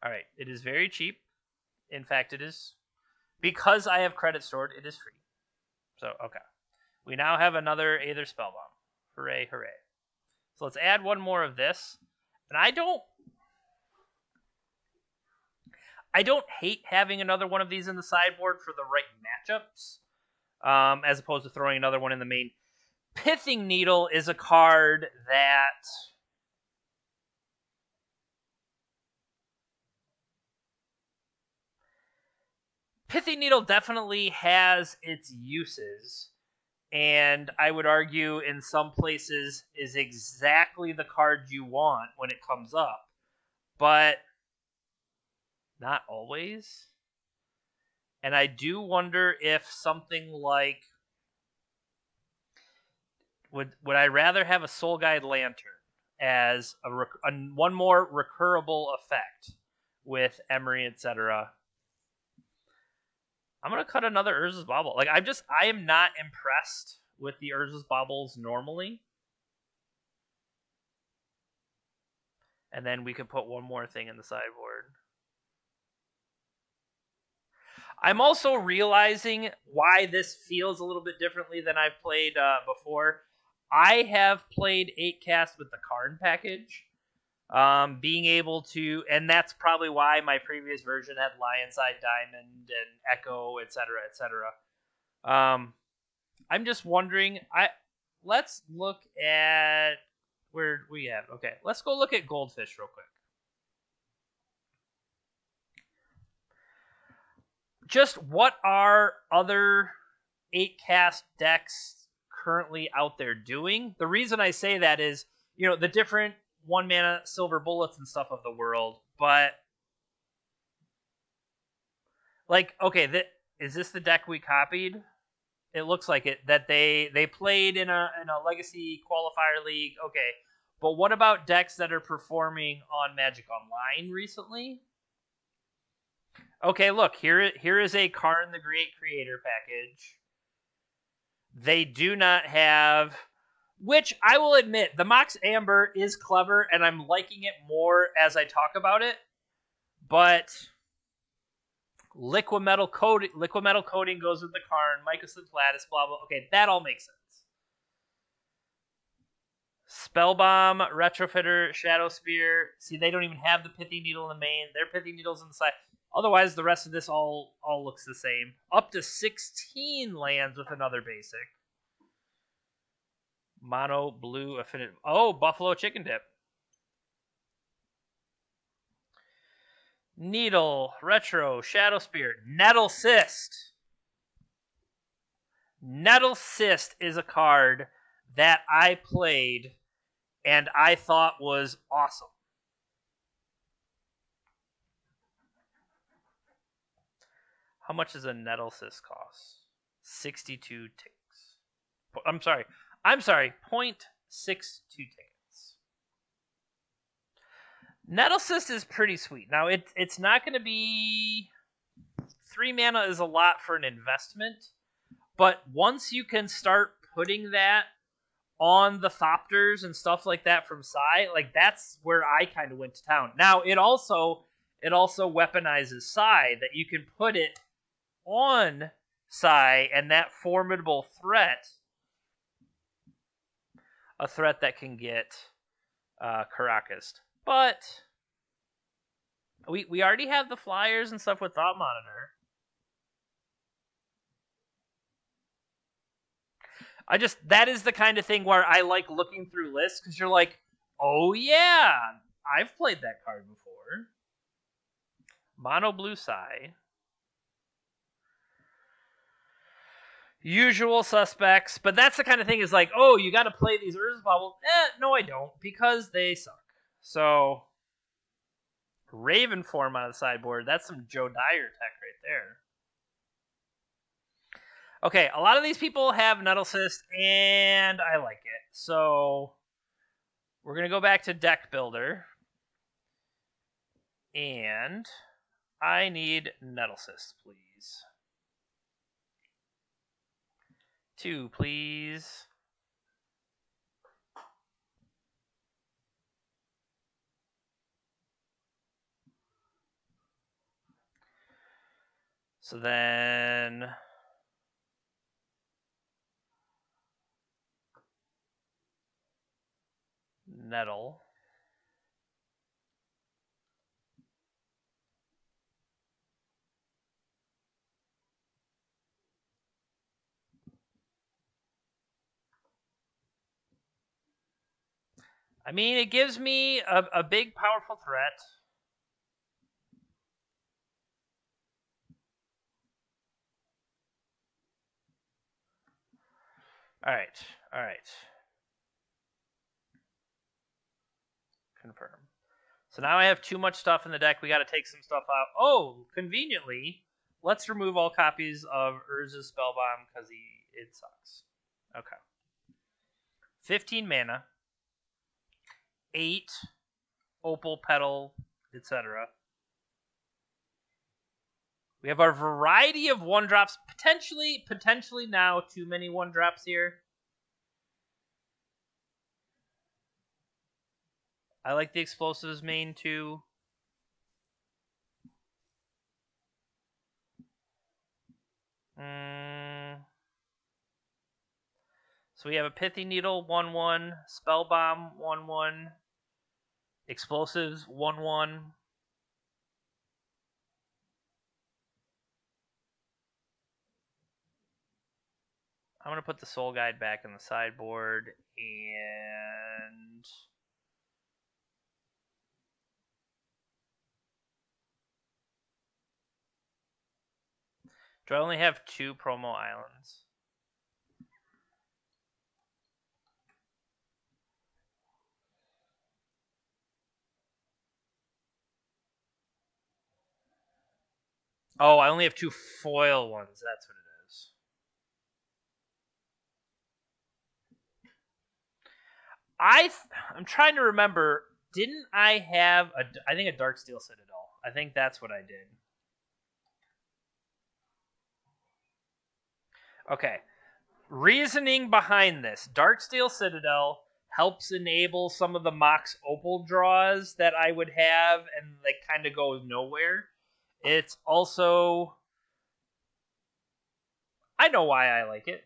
Alright. It is very cheap. In fact, it is... Because I have credit stored, it is free. So, okay. We now have another Aether Spellbomb. Hooray, hooray. So let's add one more of this. And I don't hate having another one of these in the sideboard for the right matchups, as opposed to throwing another one in the main. Pithing Needle is a card that... Pithing Needle definitely has its uses, and I would argue in some places is exactly the card you want when it comes up, but not always. And I do wonder if something like... Would I rather have a Soul Guide Lantern as one more recurable effect with Emery, etc.? I'm going to cut another Urza's Bauble. Like, I am not impressed with the Urza's Baubles normally. And then we could put one more thing in the sideboard. I'm also realizing why this feels a little bit differently than I've played before. I have played 8 cast with the Karn package. Being able to, and that's probably why my previous version had Lionside Diamond and Echo, etc., etc. I'm just wondering. Let's look at where we have. Okay, let's go look at Goldfish real quick. just what are other 8-cast decks currently out there doing? The reason I say that is, the different 1-mana silver bullets and stuff of the world, but like, okay, is this the deck we copied? It looks like it. That they played in a legacy qualifier league. Okay, but what about decks that are performing on Magic Online recently? Okay, look, here is a Karn the Great Creator package. They do not have, which I will admit, the Mox Amber is clever, and I'm liking it more as I talk about it. But liquid metal coating goes with the Karn, Mycosynth Lattice, blah blah. Okay, that all makes sense. Spellbomb, Retrofitter, Shadow Spear. See, they don't even have the Pithy Needle in the main. Their Pithy Needle's on the side. Otherwise, the rest of this all looks the same. Up to 16 lands with another basic. Mono blue affinity. Oh, Buffalo Chicken Dip. Needle, Retro, Shadow Spear, Nettle Cyst. Nettle Cyst is a card that I played and I thought was awesome. How much does a Nettle Cyst cost? 62 ticks. I'm sorry, 0.62 tickets. Nettle Cyst is pretty sweet. Now, it's not going to be... 3 mana is a lot for an investment, but once you can start putting that on the Thopters and stuff like that from Sai, like, that's where I kind of went to town. Now, it also weaponizes Sai, that you can put it on Sai and that formidable threat, a threat that can get Karakas'd. But we already have the flyers and stuff with Thought Monitor. That is the kind of thing where I like looking through lists, because you're like, oh yeah, I've played that card before. Mono blue Sai. Usual suspects, but that's the kind of thing is like, oh, you got to play these Urza's Baubles. No, I don't, because they suck. So, Raven form on the sideboard, that's some Joe Dyer tech right there. Okay, a lot of these people have Nettle Cyst, and I like it. So, we're going to go back to Deck Builder. And I need Nettle Cyst, please. 2, please. So then... Nettle. I mean, it gives me a big, powerful threat. All right. Confirm. So now I have too much stuff in the deck. We got to take some stuff out. Oh, conveniently, let's remove all copies of Urza's Spellbomb because it sucks. Okay. 15 mana. 8 Opal Petal, etc. We have our variety of 1-drops. Potentially now too many 1-drops here. I like the Explosives main too. So we have a Pithy Needle 1/1, Spellbomb 1/1, Explosives 1/1. I'm going to put the Soul Guide back in the sideboard, and Do I only have 2 promo islands? Oh, I only have 2 foil ones. That's what it is. I'm trying to remember. Didn't I have I think a Darksteel Citadel? I think that's what I did. Okay. Reasoning behind this. Darksteel Citadel helps enable some of the Mox Opal draws that I would have, and they kind of go nowhere. It's also... I know why I like it.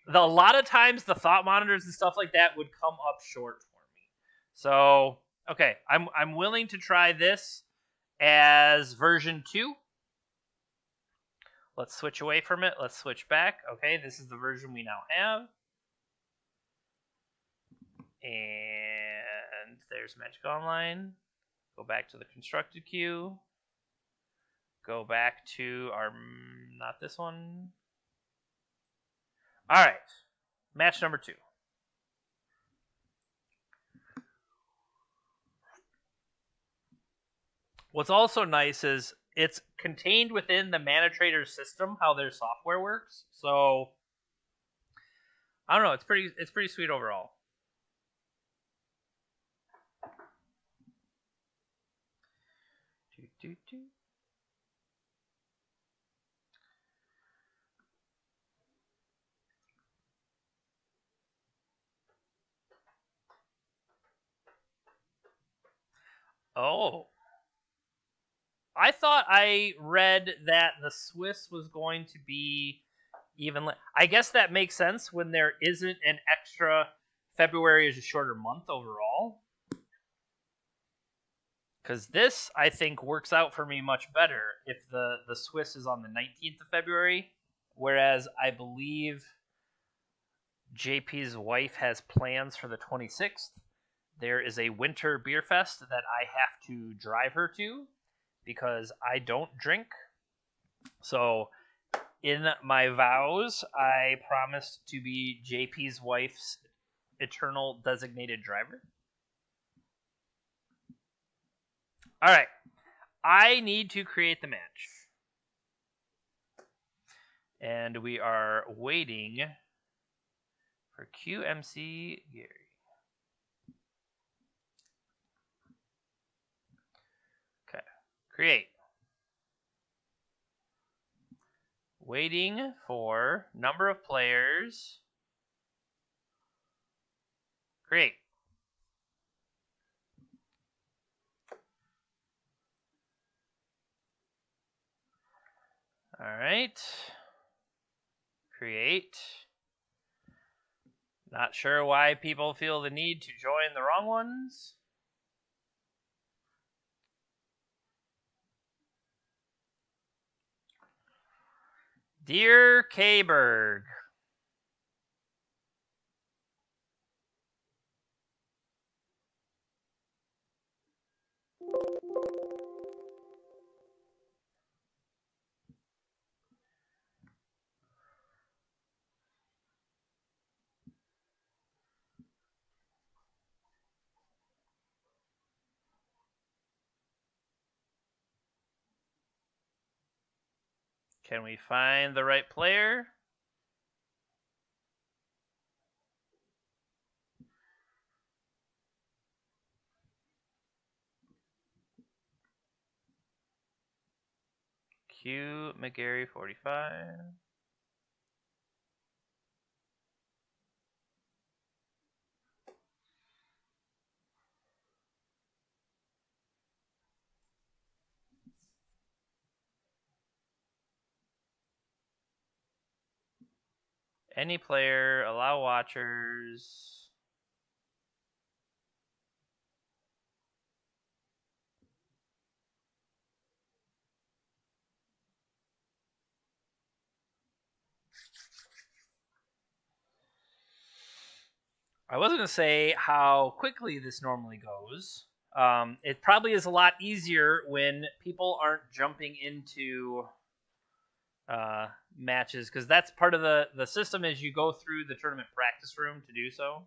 A lot of times the thought monitors and stuff like that would come up short for me. So, okay, I'm willing to try this as version 2. Let's switch away from it. Let's switch back. Okay, this is the version we now have. And there's Magic Online. Go back to the constructed queue. Go back to our... not this one. All right. Match number 2. What's also nice is it's contained within the ManaTraders system, how their software works. So I don't know, it's pretty sweet overall. Oh. I thought I read that the Swiss was going to be even... I guess that makes sense when there isn't an extra... February is a shorter month overall. Because this, I think, works out for me much better if the Swiss is on the 19th of February, whereas I believe JP's wife has plans for the 26th. There is a winter beer fest that I have to drive her to because I don't drink. So in my vows, I promised to be JP's wife's eternal designated driver. All right. I need to create the match. And we are waiting for QMC Gary. Okay. Create. Waiting for number of players. Create. All right. Create. Not sure why people feel the need to join the wrong ones. Dear K-Berg. Can we find the right player? Q McGarry 45. Any player, allow watchers. I was going to say how quickly this normally goes. It probably is a lot easier when people aren't jumping into matches, because that's part of the system is you go through the tournament practice room to do so.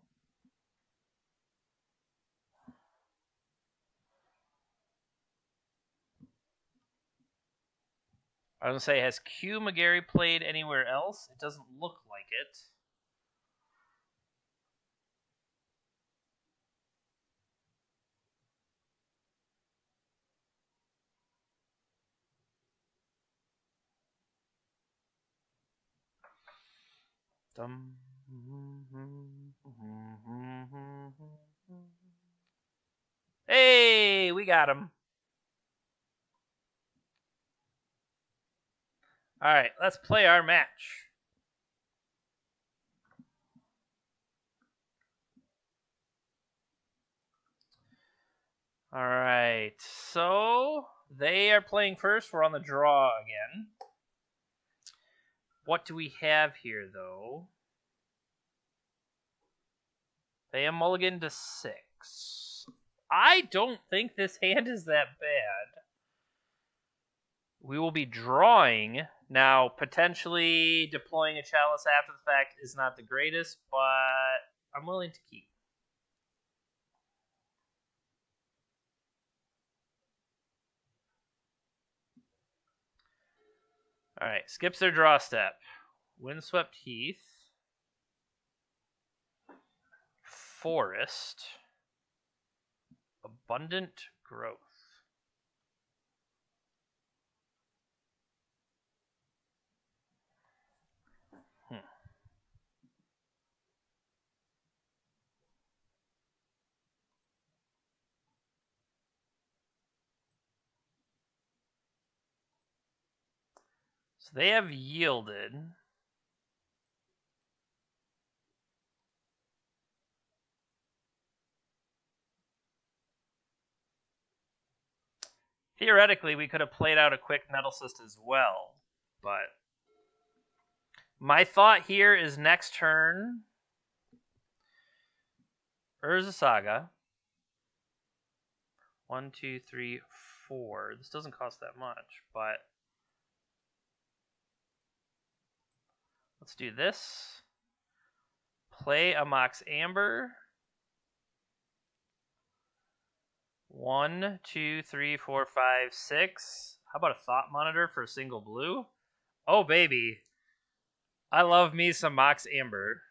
I was going to say, has Q McGarry played anywhere else? It doesn't look like it. Hey, we got him. All right, let's play our match. All right, so they are playing first. We're on the draw again. What do we have here, though? They have mulligan to 6. I don't think this hand is that bad. We will be drawing. Now, potentially deploying a chalice after the fact is not the greatest, but I'm willing to keep. All right, skips their draw step. Windswept Heath. Forest. Abundant Growth. So they have yielded. Theoretically, we could have played out a quick Nettlecist as well, but my thought here is next turn, Urza Saga. 1, 2, 3, 4. This doesn't cost that much, but let's do this. Play a Mox Amber. 1, 2, 3, 4, 5, 6. How about a Thought Monitor for a single blue? Oh, baby. I love me some Mox Amber.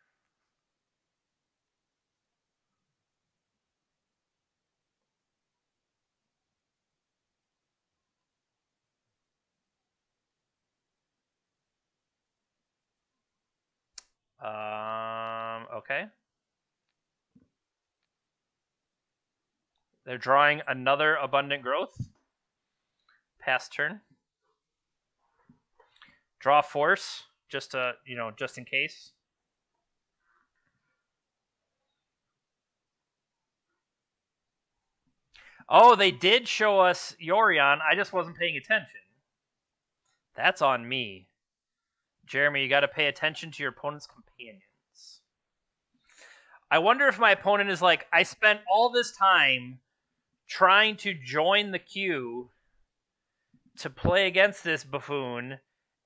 Okay. They're drawing another Abundant Growth. Pass turn. Draw Force, just to, just in case. Oh, they did show us Yorion. I just wasn't paying attention. That's on me. Jeremy, you got to pay attention to your opponent's companions. I wonder if my opponent is like, I spent all this time trying to join the queue to play against this buffoon,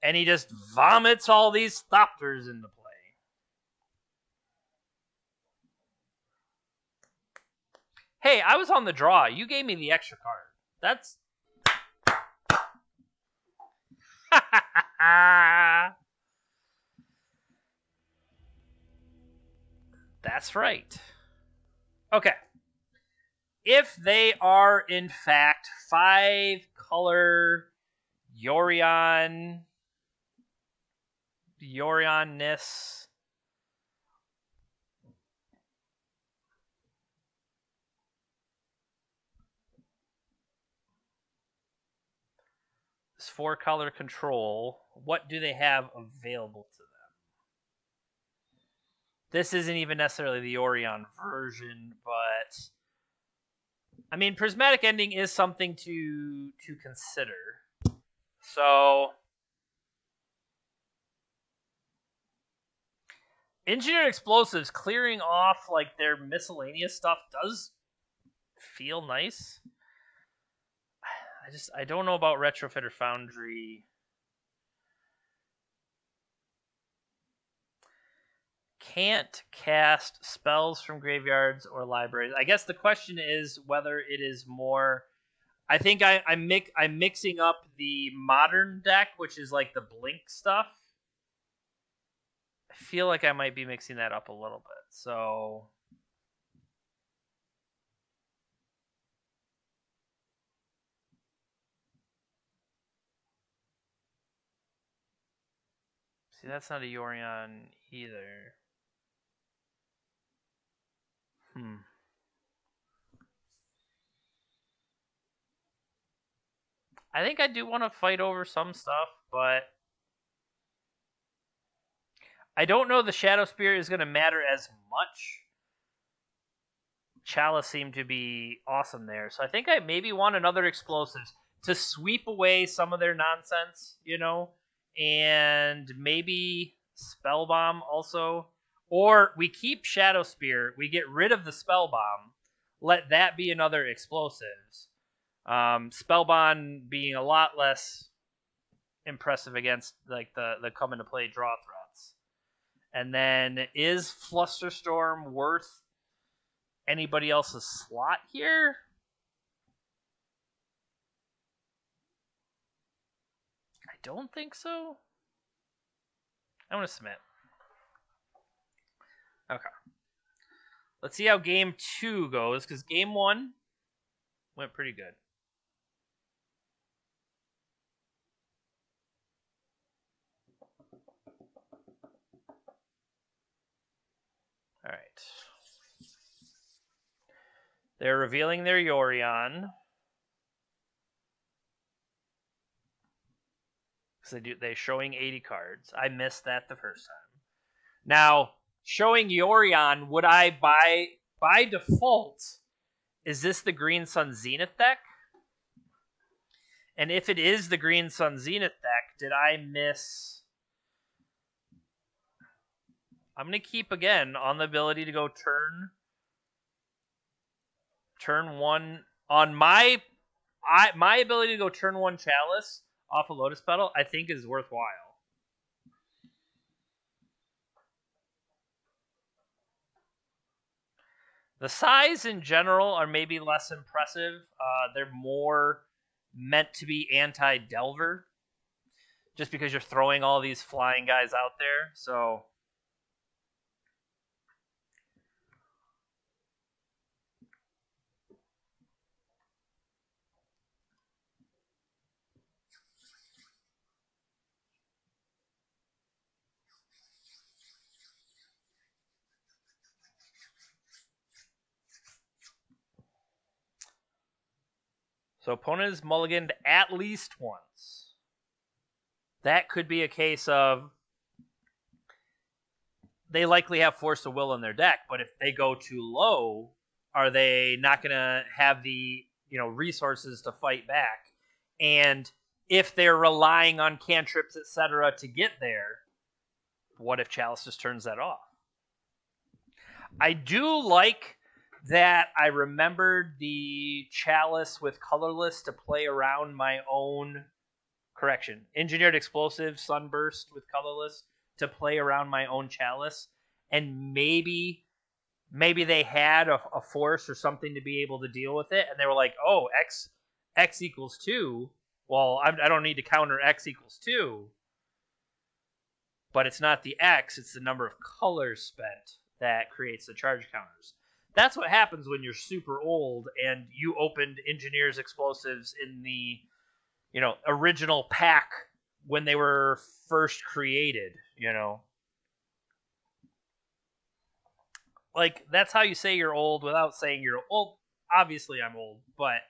and he just vomits all these Thopters into play. Hey, I was on the draw. You gave me the extra card. That's... That's right. Okay. If they are, in fact, 5-color Yorion-ness, this 4-color control, what do they have available to them? This isn't even necessarily the Yorion version, but I mean, Prismatic Ending is something to consider. So, Engineered Explosives clearing off like their miscellaneous stuff does feel nice. I don't know about Retrofitter Foundry. can't cast spells from graveyards or libraries. I guess the question is whether it is more. I think I'm mixing up the modern deck, which is like the blink stuff. I feel like I might be mixing that up a little bit. So see, that's not a Yorion either. I think I do want to fight over some stuff, but I don't know the Shadow Spear is going to matter as much. Chalice seemed to be awesome there, so I think I maybe want another Explosives to sweep away some of their nonsense, you know, and maybe Spell Bomb also. Or we keep Shadow Spear, we get rid of the Spell Bomb, let that be another Explosives. Spell Bomb being a lot less impressive against like the come into play draw threats. And then is Flusterstorm worth anybody else's slot here? I don't think so. I want to submit. Okay. Let's see how game 2 goes, because game 1 went pretty good. All right. They're revealing their Yorion. Because they're showing 80 cards. I missed that the first time. Now, showing Yorion, would I by default, is this the Green Sun Zenith deck? And if it is the Green Sun Zenith deck, did I miss... I'm going to keep, again, on the ability to go turn 1 on my ability to go turn 1 Chalice off a Lotus Petal, I think is worthwhile. The size in general are maybe less impressive. They're more meant to be anti-Delver, just because you're throwing all these flying guys out there. So opponent is mulliganed at least once. That could be a case of they likely have Force of Will in their deck, but if they go too low, are they not going to have the resources to fight back? And if they're relying on cantrips, etc., to get there, what if Chalice just turns that off? I do like that I remembered the Chalice with colorless to play around my own Engineered Explosive Sunburst with colorless to play around my own Chalice, and maybe they had a force or something to be able to deal with it, and they were like, oh, X equals 2. Well, I don't need to counter X equals 2, but it's not the X, it's the number of colors spent that creates the charge counters. That's what happens when you're super old and you opened Engineers Explosives in the original pack when they were first created, Like, that's how you say you're old without saying you're old. Obviously, I'm old, but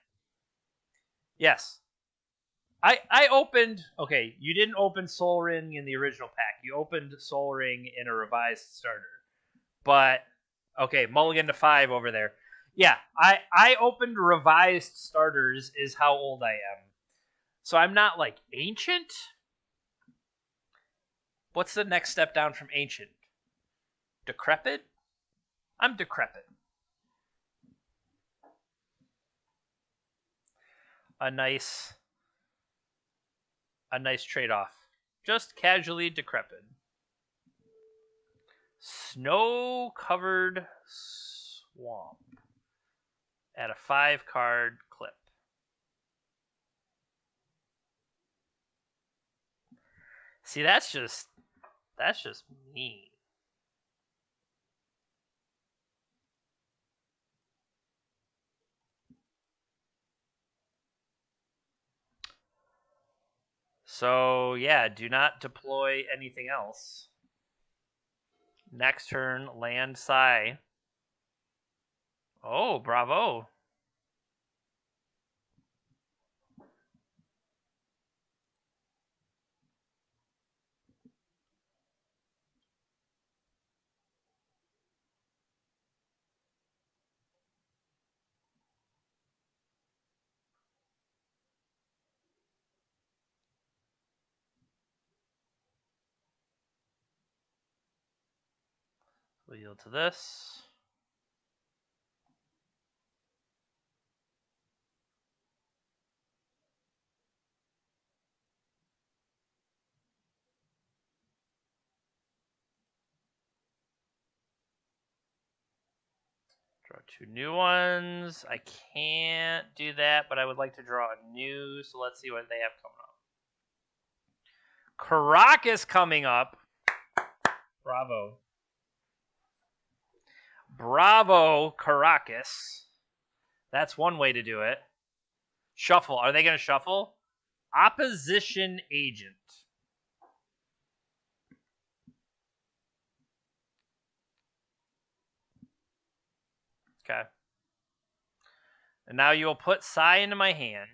yes. I opened... Okay, you didn't open Soul Ring in the original pack. You opened Soul Ring in a revised starter. But, okay, mulligan to 5 over there. Yeah, I opened revised starters is how old I am. So I'm not, like, ancient. What's the next step down from ancient? Decrepit? I'm decrepit. A nice trade-off. Just casually decrepit. Snow-covered swamp at a 5-card clip. See, that's just mean. So, yeah, do not deploy anything else. Next turn, land Psy. Oh, bravo. We'll yield to this. Draw 2 new ones. I can't do that, but I would like to draw a new, so let's see what they have coming up. Caracas coming up. Bravo. Bravo, Caracas. That's one way to do it. Shuffle. Are they going to shuffle? Opposition agent. Okay. And now you will put Psy into my hand.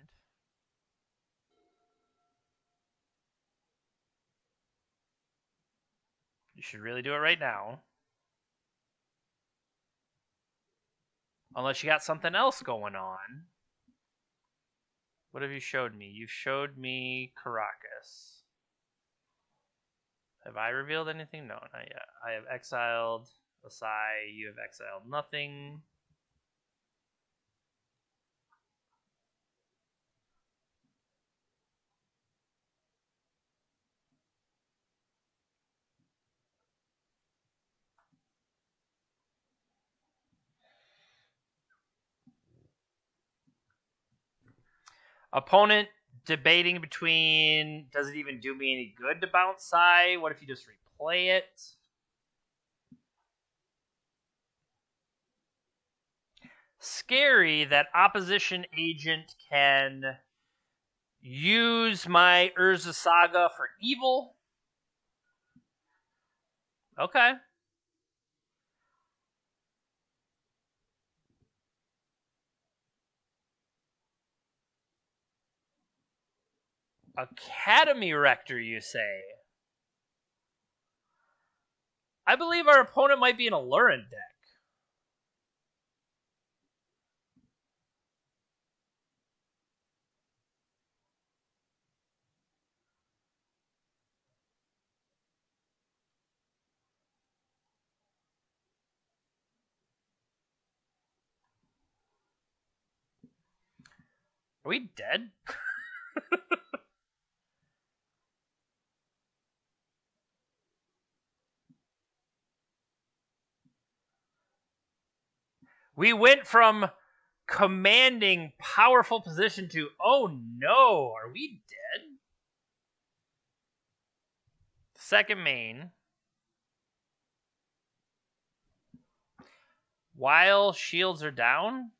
You should really do it right now. Unless you got something else going on. What have you showed me? You showed me Caracas. Have I revealed anything? No, not yet. I have exiled Asai. You have exiled nothing. Opponent debating between, does it even do me any good to bounce Psy? What if you just replay it? Scary that opposition agent can use my Urza Saga for evil. Okay. Academy Rector, you say? I believe our opponent might be an Allurin deck. Are we dead? We went from commanding powerful position to, oh no, are we dead? Second main. While shields are down?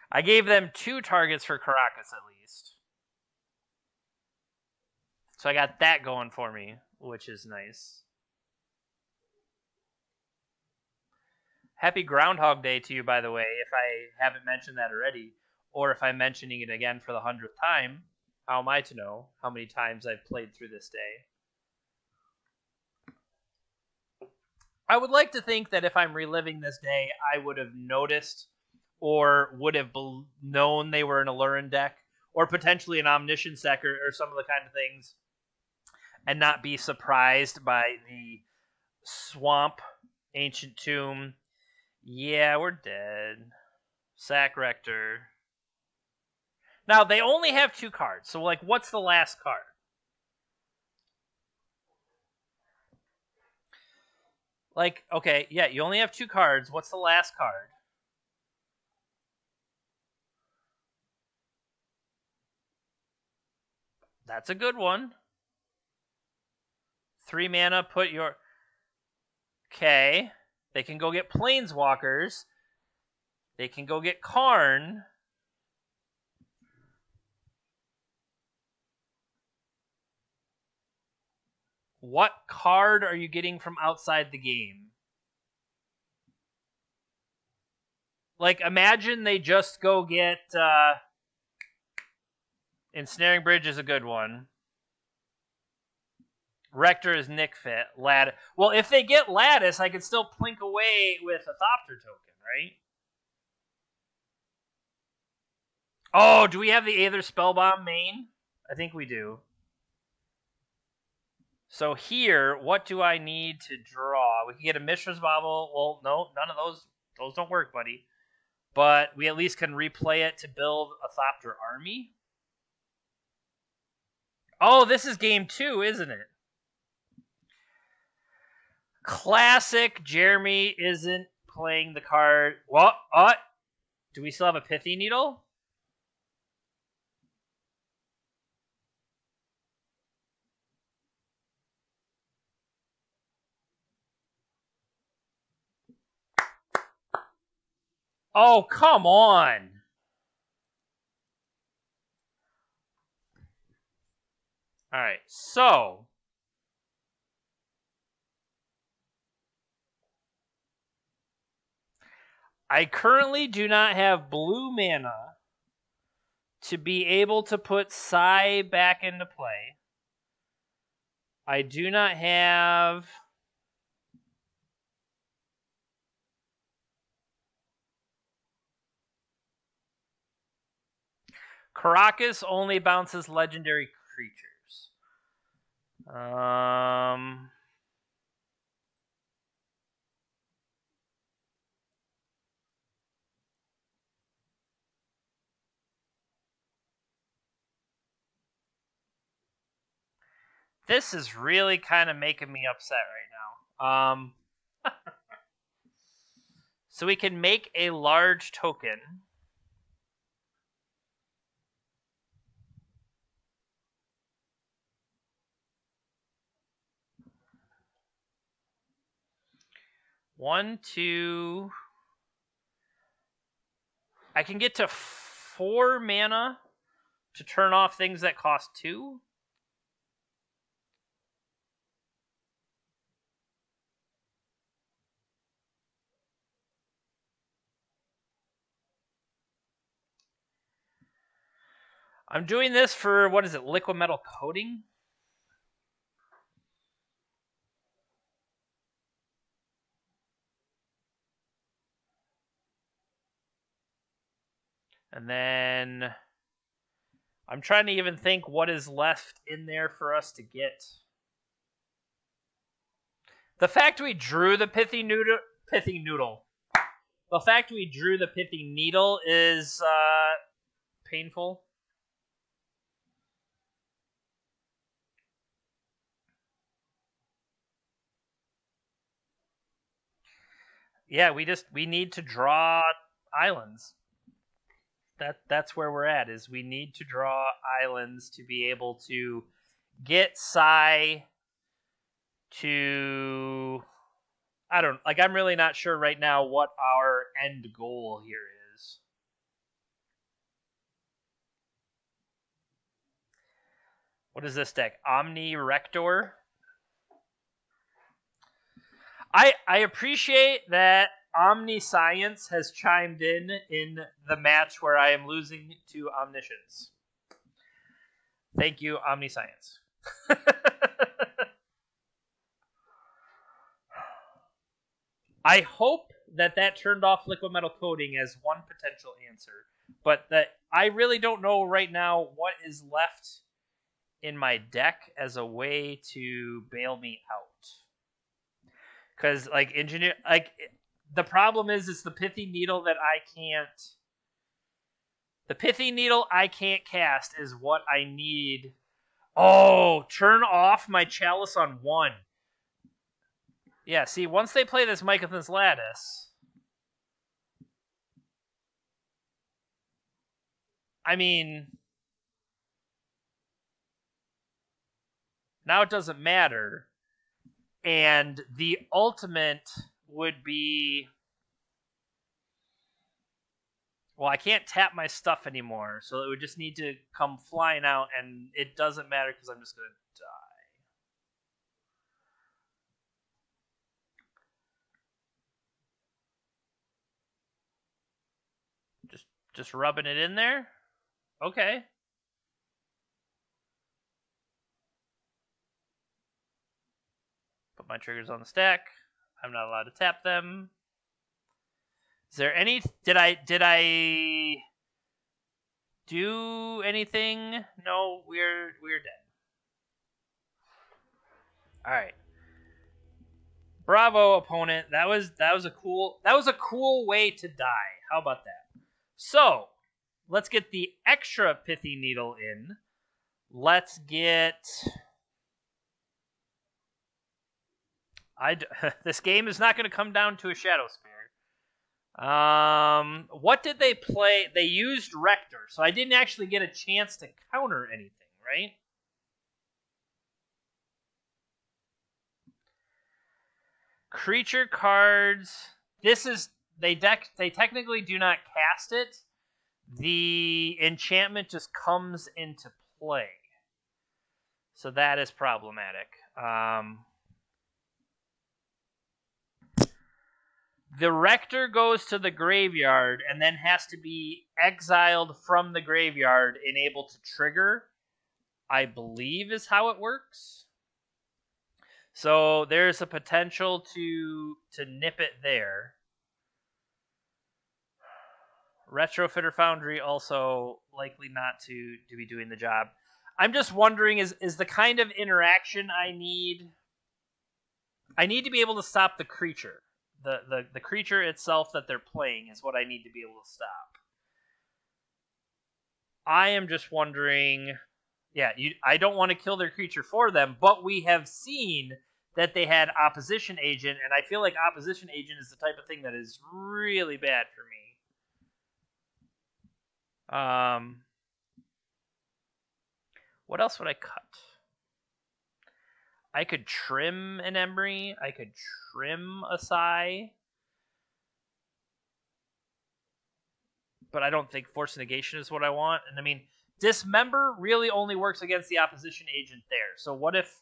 I gave them 2 targets for Caracas at least. So I got that going for me, which is nice. Happy Groundhog Day to you, by the way, if I haven't mentioned that already, or if I'm mentioning it again for the 100th time. How am I to know how many times I've played through this day? I would like to think that if I'm reliving this day, I would have noticed or would have known they were an Allurin deck, or potentially an Omniscience deck or some of the kind of things, and not be surprised by the Swamp, Ancient Tomb. Yeah, we're dead. Sack Rector. Now, they only have 2 cards, so, like, what's the last card? Like, okay, yeah, you only have 2 cards. What's the last card? That's a good one. 3 mana, put your... Okay. They can go get Planeswalkers. They can go get Karn. What card are you getting from outside the game? Like, imagine they just go get... Ensnaring Bridge is a good one. Rector is Nick Fit. Lattice. Well, if they get Lattice, I can still plink away with a Thopter token, right? Oh, do we have the Aether Spellbomb main? I think we do. So here, what do I need to draw? We can get a Mishra's Bauble. Well, no, none of those. Those don't work, buddy. But we at least can replay it to build a Thopter army. Oh, this is game 2, isn't it? Classic. Jeremy isn't playing the card. What? Do we still have a Pithy Needle? Oh, come on. All right, so I currently do not have blue mana to be able to put Sai back into play. I do not have... Caracas only bounces legendary creatures. This is really kind of making me upset right now. So we can make a large token. One, two... I can get to 4 mana to turn off things that cost 2. I'm doing this for, what is it, liquid metal coating? And then I'm trying to even think what is left in there for us to get. The fact we drew the Pithy Noodle. The fact we drew the Pithy Needle is painful. Yeah, we need to draw islands. That's where we're at, is we need to draw islands to be able to get Sai to... I'm really not sure right now what our end goal here is. What is this deck? Omni Rector? I appreciate that Omniscience has chimed in the match where I am losing to Omniscience. Thank you, Omniscience. I hope that turned off liquid metal coating as one potential answer, but that I really don't know right now what is left in my deck as a way to bail me out. Because the problem is it's the pithy needle that I can't. The pithy needle I can't cast is what I need. Oh, turn off my chalice on 1. Yeah, see, once they play this Mycothan's Lattice, I mean, now it doesn't matter. And the ultimate would be... Well, I can't tap my stuff anymore, so it would just need to come flying out, and it doesn't matter because I'm just going to die. Just rubbing it in there? Okay. Put my triggers on the stack. I'm not allowed to tap them. Is there any... Did I do anything? No, we're dead. All right. Bravo, opponent. That was a cool way to die. How about that? So, let's get the extra pithy needle in. Let's get... This game is not going to come down to a Shadow Spear. What did they play? They used Rector, so I didn't actually get a chance to counter anything, right? Creature cards. This is... They technically do not cast it. The enchantment just comes into play. So that is problematic. The Rector goes to the graveyard and then has to be exiled from the graveyard and able to trigger, I believe is how it works. So there's a potential to nip it there. Retrofitter Foundry also likely not to be doing the job. I'm just wondering, is the kind of interaction I need to be able to stop the creature. The creature itself that they're playing is what I need to be able to stop. I am just wondering... Yeah, I don't want to kill their creature for them, but we have seen that they had Opposition Agent, and I feel like Opposition Agent is the type of thing that is really bad for me. What else would I cut? I could trim an Emery. I could trim a Sai. But I don't think Force Negation is what I want. And I mean, Dismember really only works against the Opposition Agent there. So what if...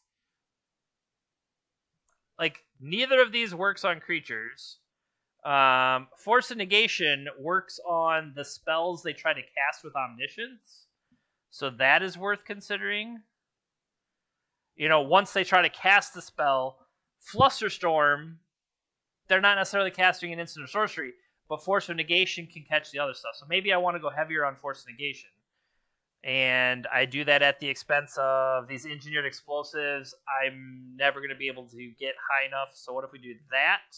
Like, neither of these works on creatures. Force of Negation works on the spells they try to cast with Omniscience. So that is worth considering. You know, once they try to cast the spell, Flusterstorm, they're not necessarily casting an instant or sorcery, but Force of Negation can catch the other stuff. So maybe I want to go heavier on Force of Negation. And I do that at the expense of these Engineered Explosives. I'm never going to be able to get high enough, so what if we do that?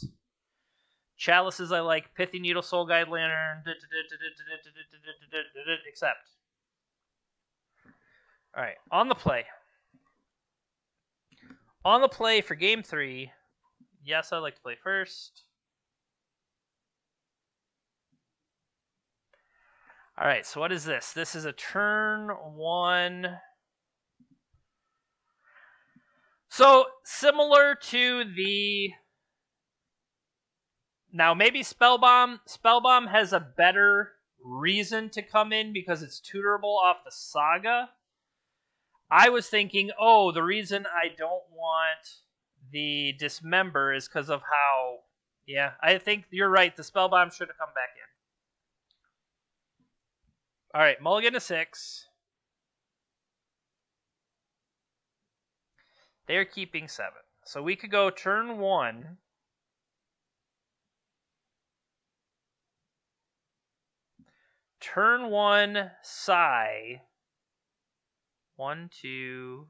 Chalices I like. Pithy Needle, Soul Guide Lantern. Accept. Alright, on the play. On the play for Game 3. Yes, I'd like to play first. Alright, so what is this? This is a turn 1. So, similar to the... Now, maybe Spellbomb. Spellbomb has a better reason to come in because it's tutorable off the Saga. I was thinking, oh, the reason I don't want the Dismember is because of how... Yeah, I think you're right. The Spellbomb should have come back in. Alright, mulligan to 6. They're keeping 7. So we could go turn 1. Turn 1, Psy. 1, 2,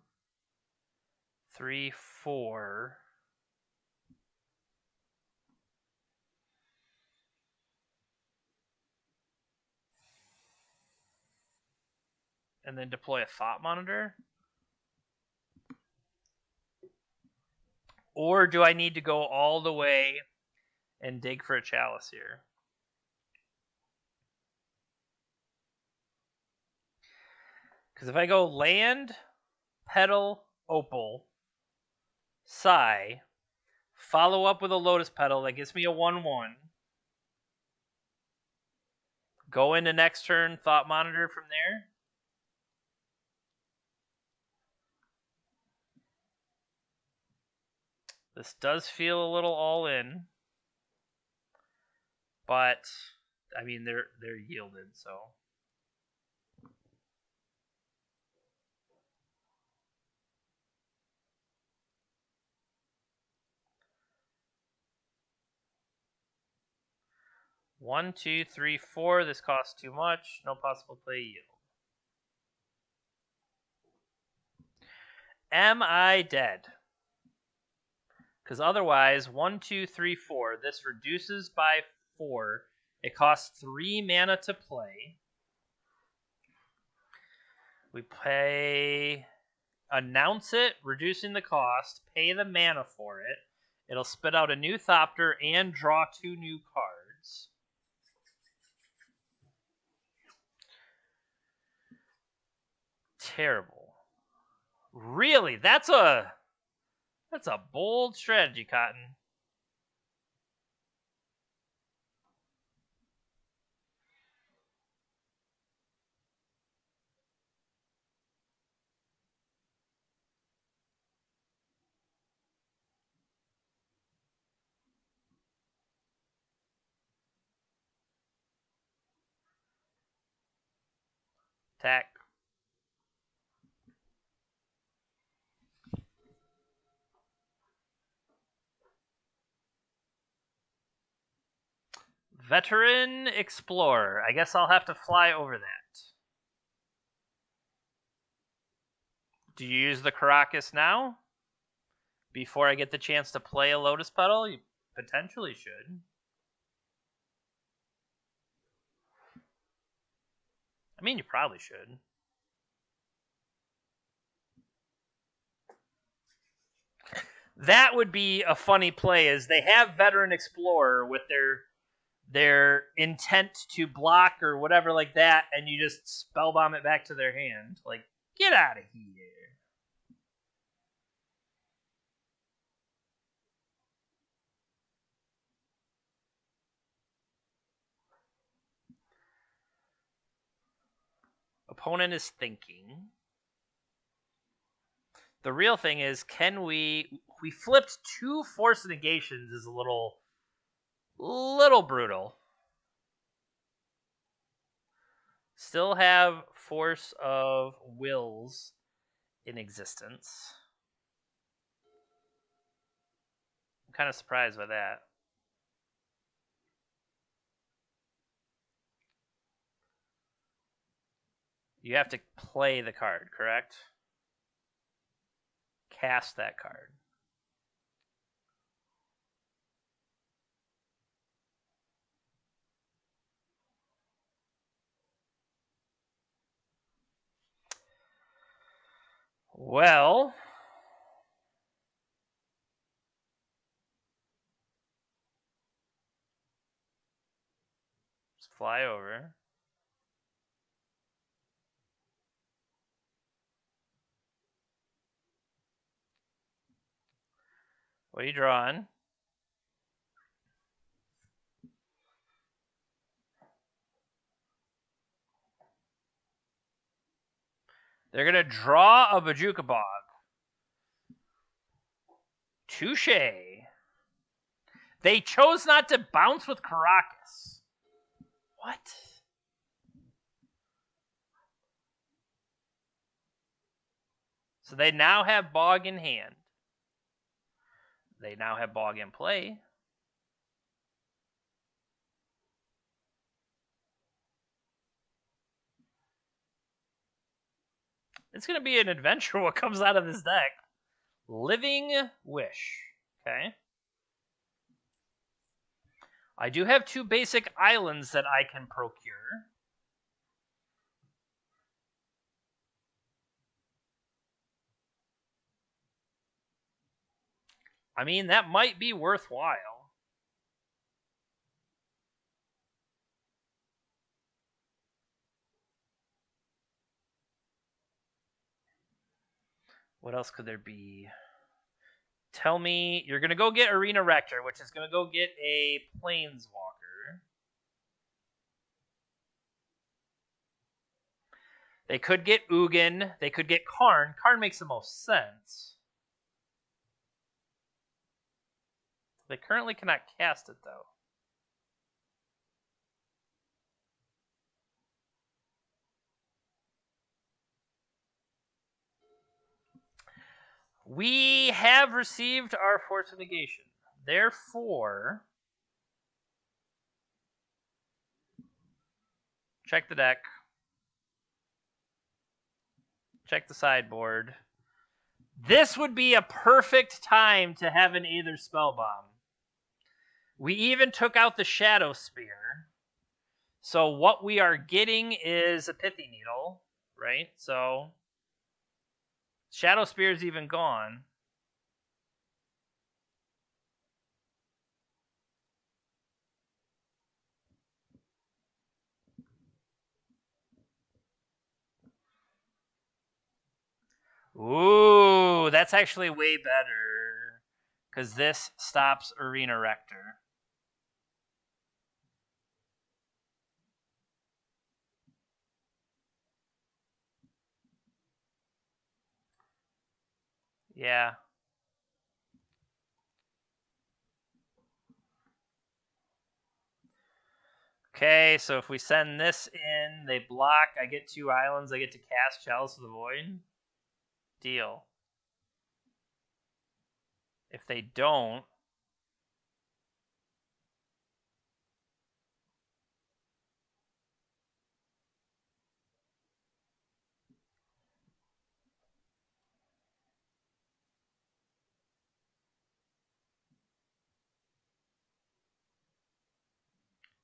3, 4. And then deploy a thought monitor? Or do I need to go all the way and dig for a chalice here? Because if I go land, petal, opal, Psy, follow up with a lotus petal, that gives me a 1/1. Go into next turn, thought monitor from there. This does feel a little all in, but I mean they're yielded, so. One, two, three, four. This costs too much. No possible play yield. Am I dead? Because otherwise, 1, 2, 3, 4. This reduces by 4. It costs 3 mana to play. We pay, announce it, reducing the cost, pay the mana for it. It'll spit out a new Thopter and draw 2 new cards. Terrible. Really? That's a bold strategy, Cotton. Attack. Veteran Explorer. I guess I'll have to fly over that. Do you use the Caracas now? Before I get the chance to play a Lotus Petal? You potentially should. I mean, you probably should. That would be a funny play, is they have Veteran Explorer with their intent to block or whatever like that, and you just spellbomb it back to their hand. Like, get out of here. Opponent is thinking. The real thing is, can we flipped 2 Force Negations is a little brutal. Still have Force of Wills in existence. I'm kind of surprised by that. You have to play the card, correct? Cast that card. Well, let's fly over. What are you drawing? They're going to draw a Bajuka Bog. Touche. They chose not to bounce with Caracas. What? So they now have Bog in hand. They now have Bog in play. It's going to be an adventure what comes out of this deck. Living Wish. Okay. I do have 2 basic islands that I can procure. I mean, that might be worthwhile. What else could there be? Tell me, you're going to go get Arena Rector, which is going to go get a Planeswalker. They could get Ugin. They could get Karn. Karn makes the most sense. They currently cannot cast it, though. We have received our Force of Negation. Therefore, check the deck. Check the sideboard. This would be a perfect time to have an Aether Spellbomb. We even took out the Shadow Spear. So what we are getting is a Pithy Needle, right? So Shadow Spear is even gone. Ooh, that's actually way better. Because this stops Arena Rector. Yeah. Okay, so if we send this in, they block. I get 2 islands. I get to cast Chalice of the Void. Deal. If they don't...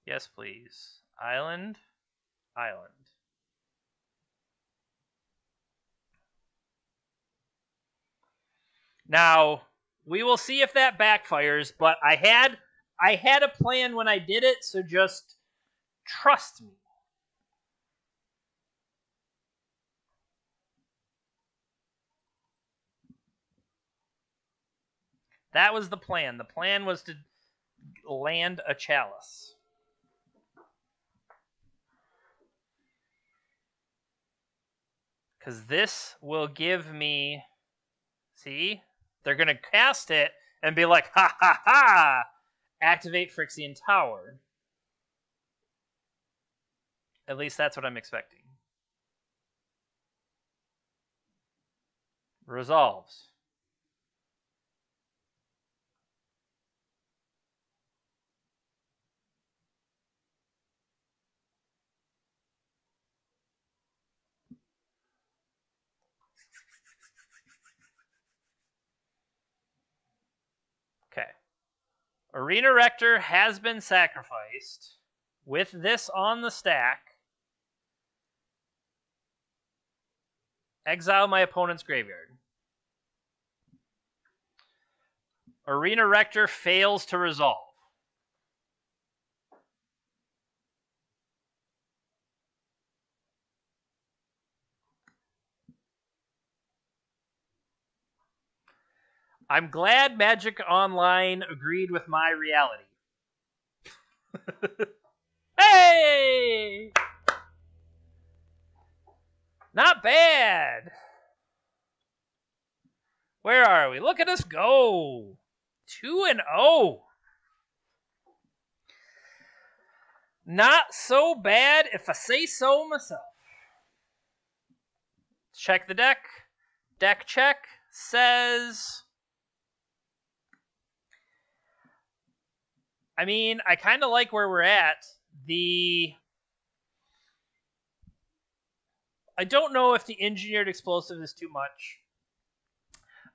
Yes, please. Island. Island. Now, we will see if that backfires, but I had a plan when I did it, so just trust me. That was the plan. The plan was to land a Chalice. Because this will give me... See? They're going to cast it and be like, ha ha ha! Activate Phyrexian Tower. At least that's what I'm expecting. Resolves. Okay. Arena Rector has been sacrificed. With this on the stack, exile my opponent's graveyard. Arena Rector fails to resolve. I'm glad Magic Online agreed with my reality. Hey! Not bad. Where are we? Look at us go. 2-0. Not so bad if I say so myself. Check the deck. Deck check says... I mean, I kind of like where we're at. I don't know if the engineered explosive is too much.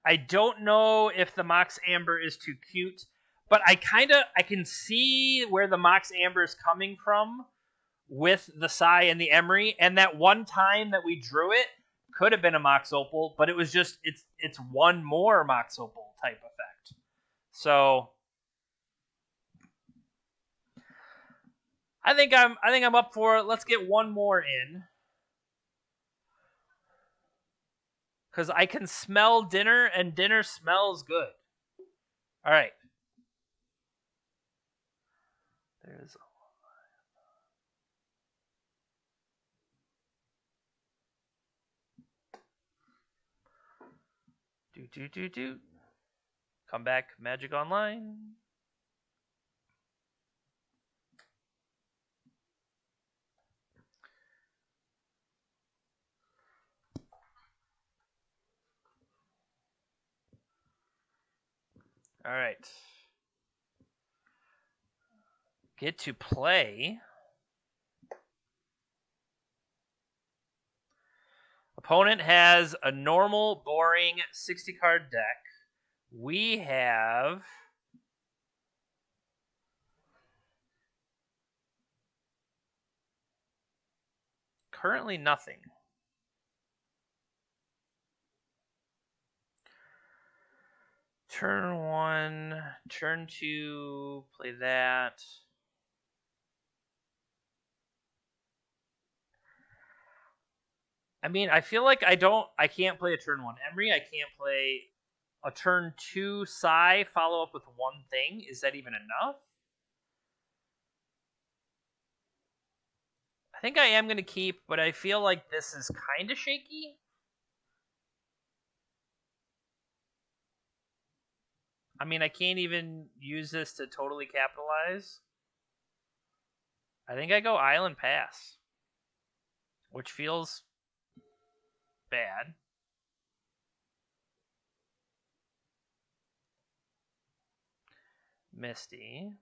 I don't know if the Mox Amber is too cute, but I can see where the Mox Amber is coming from with the Psy and the Emery, and that one time that we drew it could have been a Mox Opal, but it was just it's one more Mox Opal type effect. So I think I'm up for it. Let's get one more in. Because I can smell dinner, and dinner smells good. All right. There's do. Come back, Magic Online. All right. Get to play. Opponent has a normal, boring 60-card deck. We have currently nothing. Turn 1, turn 2, play that. I mean, I feel like I can't play a turn 1 Emery. I can't play a turn 2 Psy, follow up with one thing. Is that even enough? I think I am going to keep, but I feel like this is kind of shaky. I mean, I can't even use this to totally capitalize. I think I go Island Pass, which feels bad. Misty.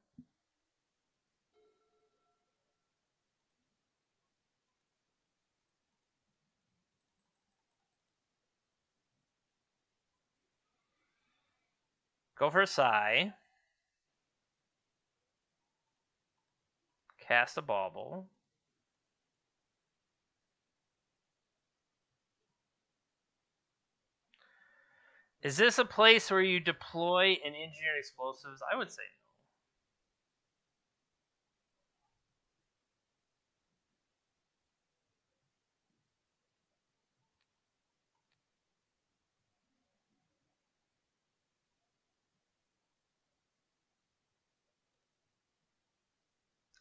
Go for a Psy. Cast a Bauble. Is this a place where you deploy an engineered explosives? I would say no.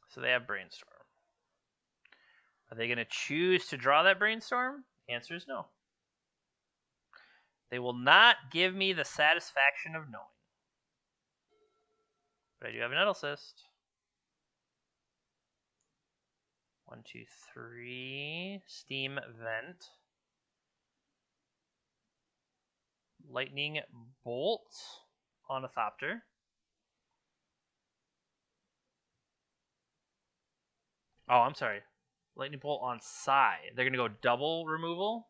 So they have Brainstorm. Are they going to choose to draw that Brainstorm? The answer is no. They will not give me the satisfaction of knowing. But I do have an Edelcyst. 1, 2, 3. Steam Vent. Lightning Bolt on a Thopter. Oh, I'm sorry. Lightning Bolt on Psy. They're going to go double removal.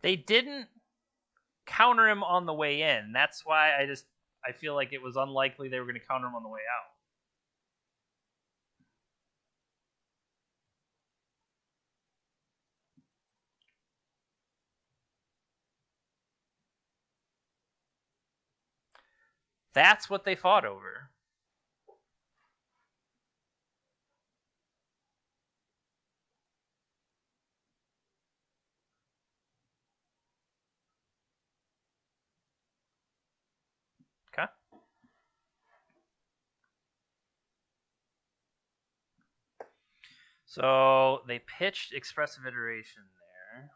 They didn't counter him on the way in. That's why I feel like it was unlikely they were going to counter him on the way out. That's what they fought over. Okay. So they pitched Expressive Iteration there.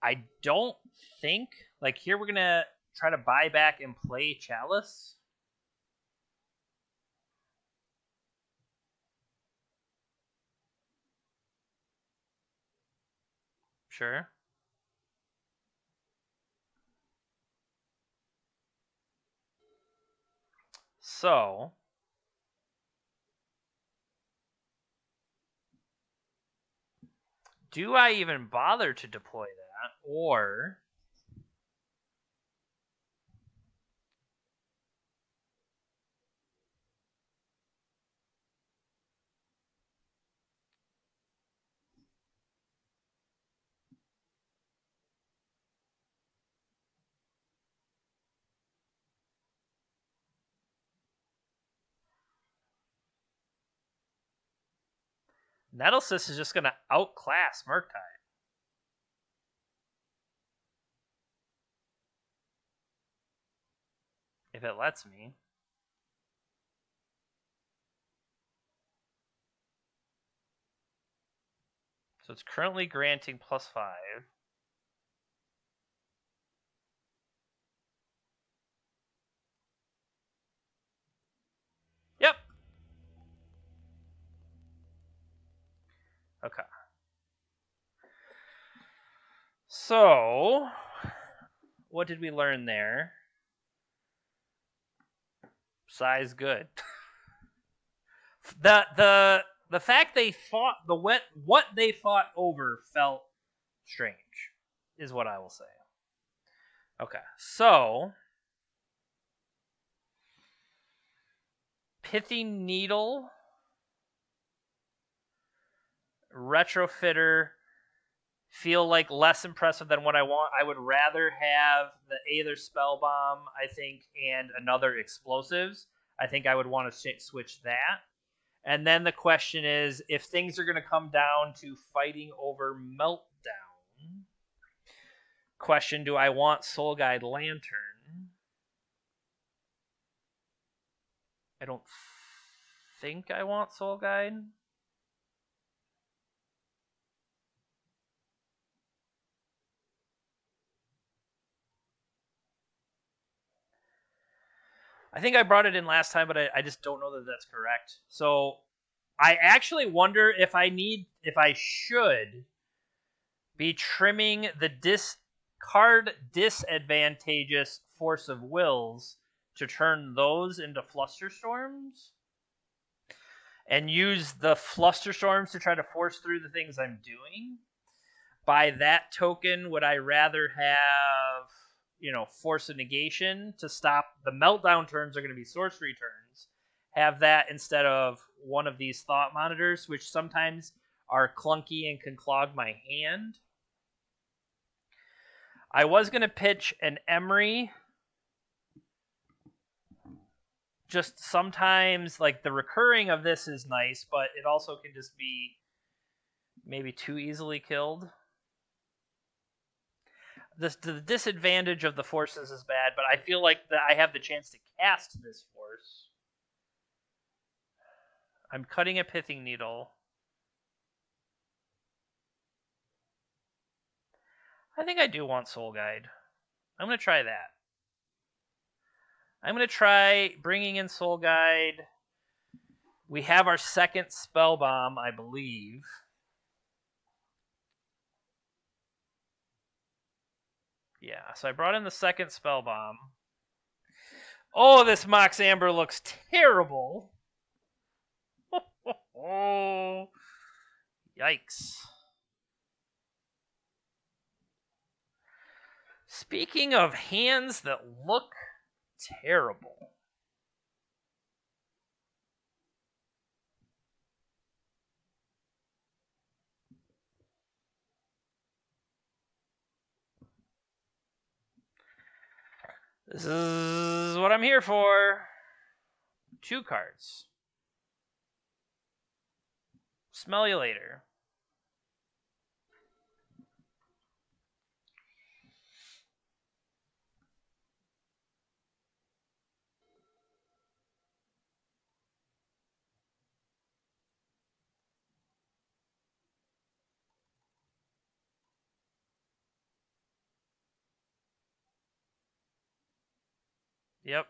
I don't think, like, here we're going to try to buy back and play Chalice. Sure. So, do I even bother to deploy that, or Nettlecyst is just going to outclass Murktide? If it lets me. So it's currently granting +5. Yep. Okay. So, what did we learn there? Size good. The fact they fought what they fought over felt strange, is what I will say. Okay, so Pithy Needle, Retrofitter feel like less impressive than what I want. I would rather have the Aether Spellbomb, I think, and another Explosives. I think I would want to switch that. And then the question is, if things are going to come down to fighting over Meltdown, question, do I want Soul Guide Lantern? I don't think I want Soul Guide. I think I brought it in last time, but I just don't know that that's correct. So I actually wonder if I should be trimming the discard disadvantageous Force of Wills to turn those into Flusterstorms and use the Flusterstorms to try to force through the things I'm doing. By that token, would I rather have, Force of Negation to stop the Meltdown turns are going to be sorcery turns? Have that instead of one of these Thought Monitors, which sometimes are clunky and can clog my hand. I was going to pitch an Emery. Just sometimes, like, the recurring of this is nice, but it also can just be maybe too easily killed. The disadvantage of the forces is bad, but I feel like that I have the chance to cast this force. I'm cutting a Pithing Needle. I think I do want Soul Guide. I'm going to try that. I'm going to try bringing in Soul Guide. We have our second Spell Bomb, I believe. Yeah, so I brought in the second Spell Bomb. Oh, this Mox Amber looks terrible. Oh, yikes. Speaking of hands that look terrible. This is what I'm here for. 2 cards. Smell you later. Yep.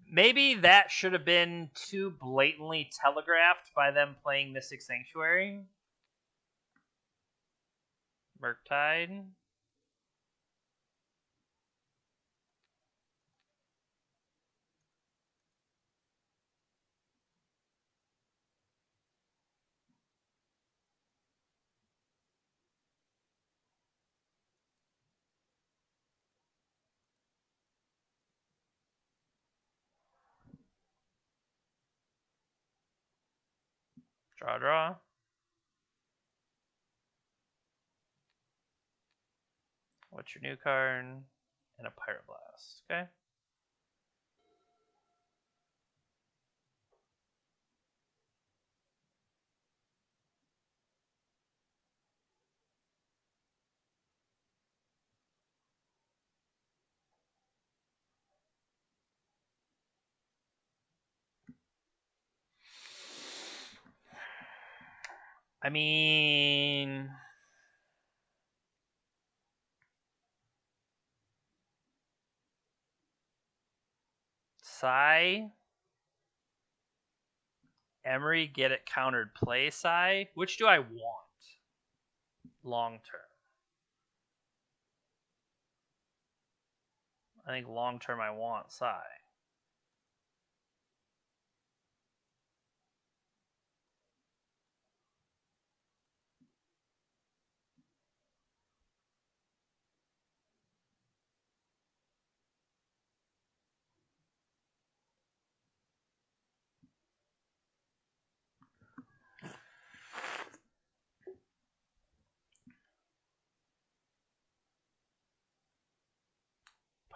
Maybe that should have been too blatantly telegraphed by them playing Mystic Sanctuary. Murktide. Draw. What's your new card? And a Pyroblast. Okay. I mean, Psy, Emery, get it countered, play Psy. Which do I want long term? I think long term I want Psy.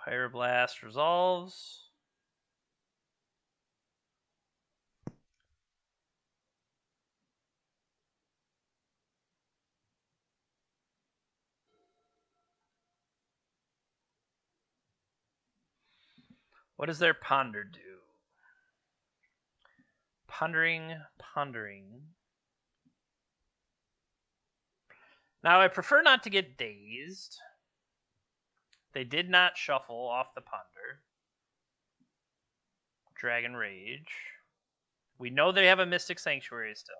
Pyroblast resolves. What does their Ponder do? Pondering. Now, I prefer not to get dazed. They did not shuffle off the Ponder. Dragon Rage. We know they have a Mystic Sanctuary still.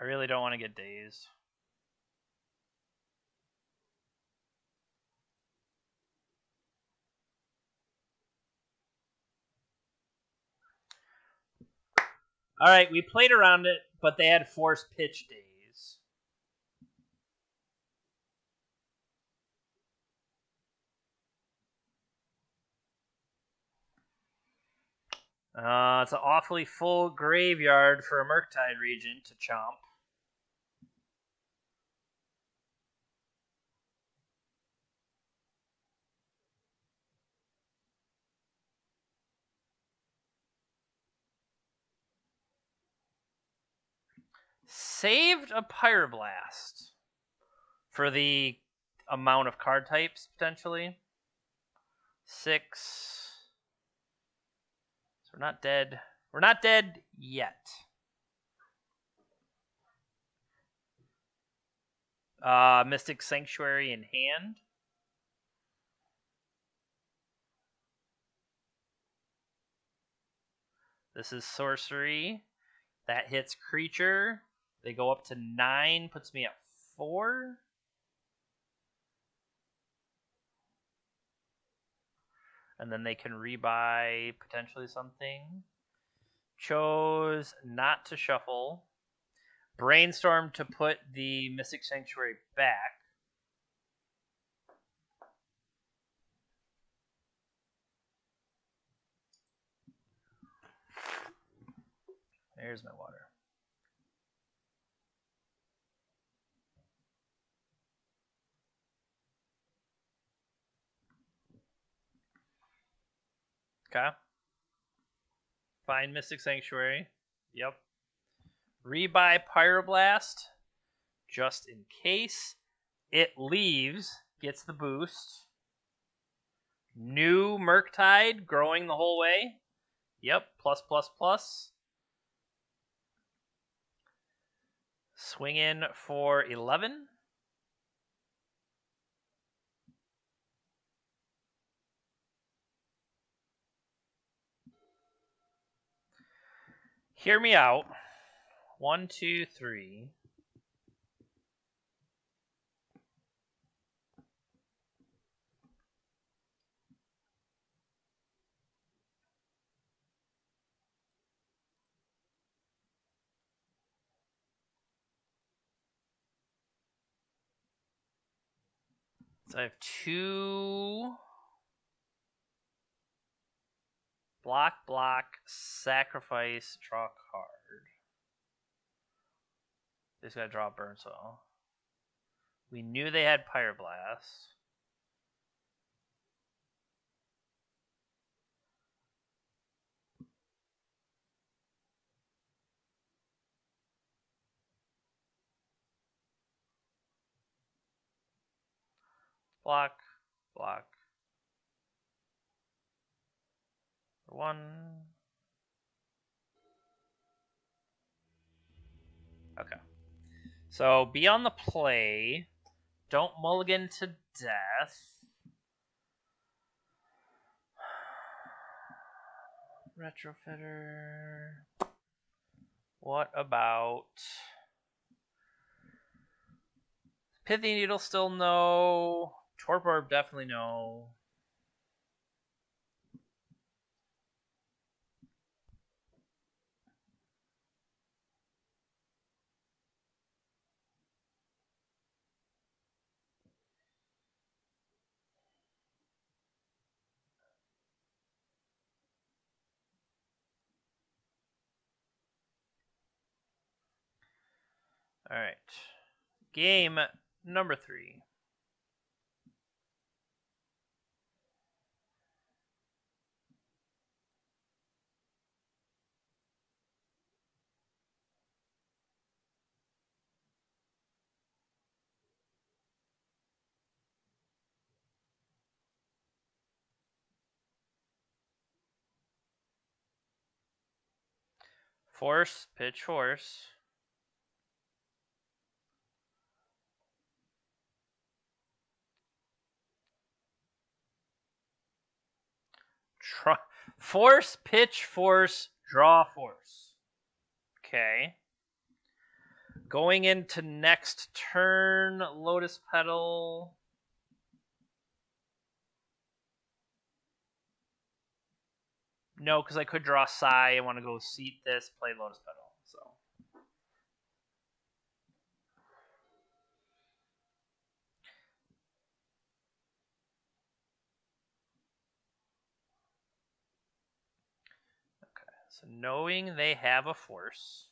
I really don't want to get dazed. All right, we played around it, but they had forced pitch days. It's an awfully full graveyard for a Murktide Regent to chomp. Saved a Pyroblast for the amount of card types, potentially. 6. So we're not dead. We're not dead yet. Mystic Sanctuary in hand. This is sorcery. That hits creature. They go up to 9, puts me at 4. And then they can rebuy potentially something. Chose not to shuffle. Brainstorm to put the Mystic Sanctuary back. There's my water. Okay. Find Mystic Sanctuary. Yep. Rebuy Pyroblast. Just in case. It leaves. Gets the boost. New Murktide growing the whole way. Yep. Plus. Swing in for 11. Hear me out. 1, 2, 3. So I have 2 block, sacrifice, draw card. Just gotta draw a burn soul. We knew they had Pyroblast. Block. 1. Okay. So be on the play. Don't mulligan to death. Retrofitter. What about Pithy Needle? Still no. Torp Orb definitely no. All right. Game number 3. Force, pitch, force. Force, pitch, force, draw, force. Okay. Going into next turn, Lotus Petal. No, because I could draw Psy. I want to go seat this, play Lotus Petal. So. Okay, so knowing they have a force.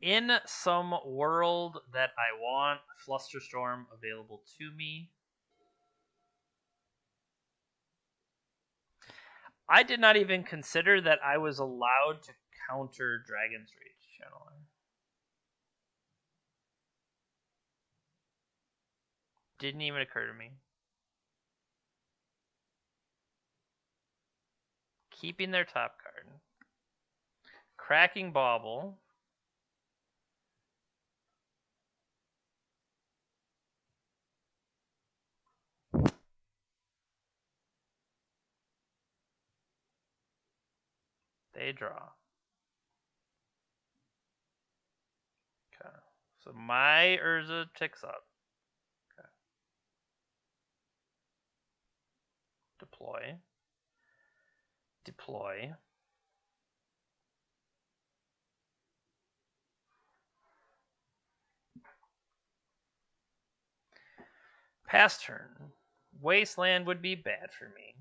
In some world that I want, Flusterstorm available to me. I did not even consider that I was allowed to counter Dragon's Rage Channeler. Didn't even occur to me. Keeping their top card. Cracking Bauble. They draw. Okay. So my Urza ticks up. Okay. Deploy. Pass turn. Wasteland would be bad for me.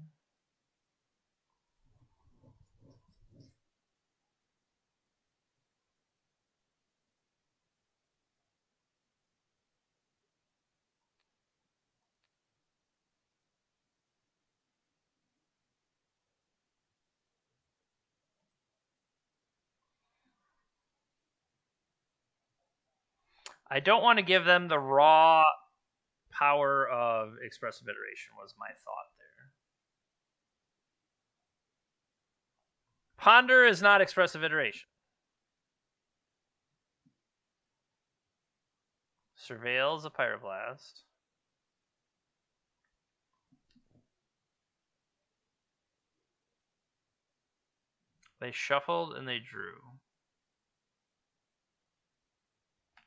I don't want to give them the raw power of expressive iteration was my thought there. Ponder is not expressive iteration. Surveils a Pyroblast. They shuffled and they drew.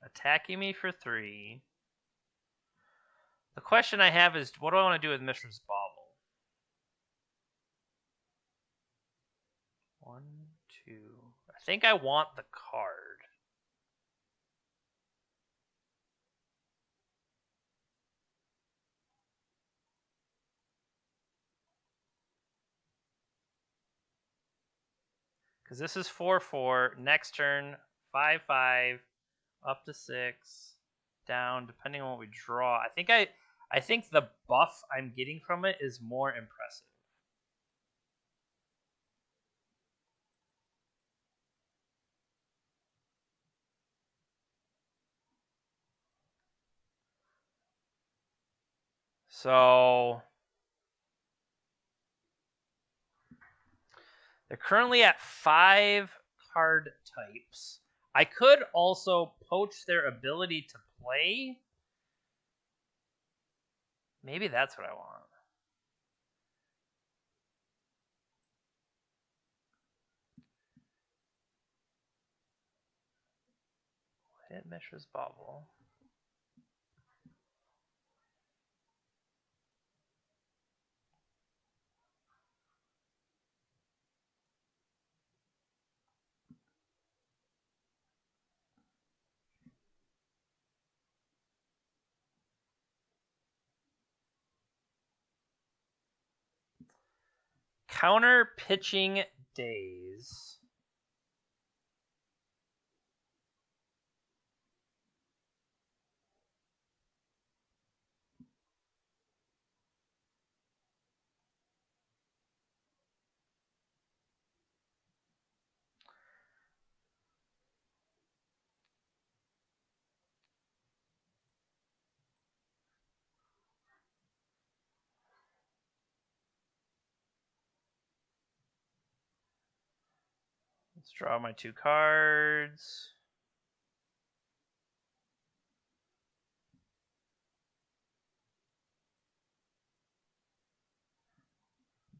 Attacking me for 3. The question I have is, what do I want to do with Mishra's Bauble? 1, 2. I think I want the card. Because this is 4/4. Next turn, 5/5, up to 6, down, depending on what we draw. I think the buff I'm getting from it is more impressive. So they're currently at 5 card types. I could also poach their ability to play. Maybe that's what I want. Hit Mishra's Bauble. Counter pitching days. Let's draw my 2 cards.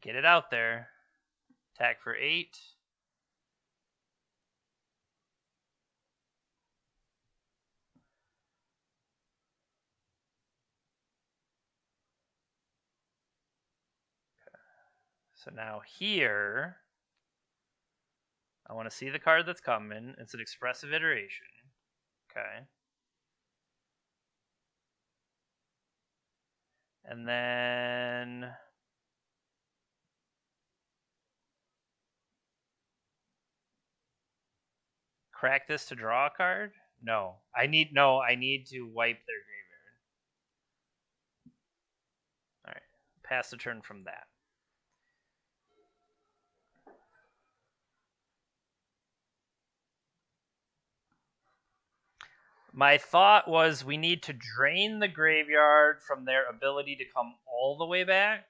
Get it out there. Attack for 8. Okay. So now here, I want to see the card that's coming. It's an expressive iteration. Okay. And then crack this to draw a card? No. I need to wipe their graveyard. Alright. Pass the turn from that. My thought was we need to drain the graveyard from their ability to come all the way back.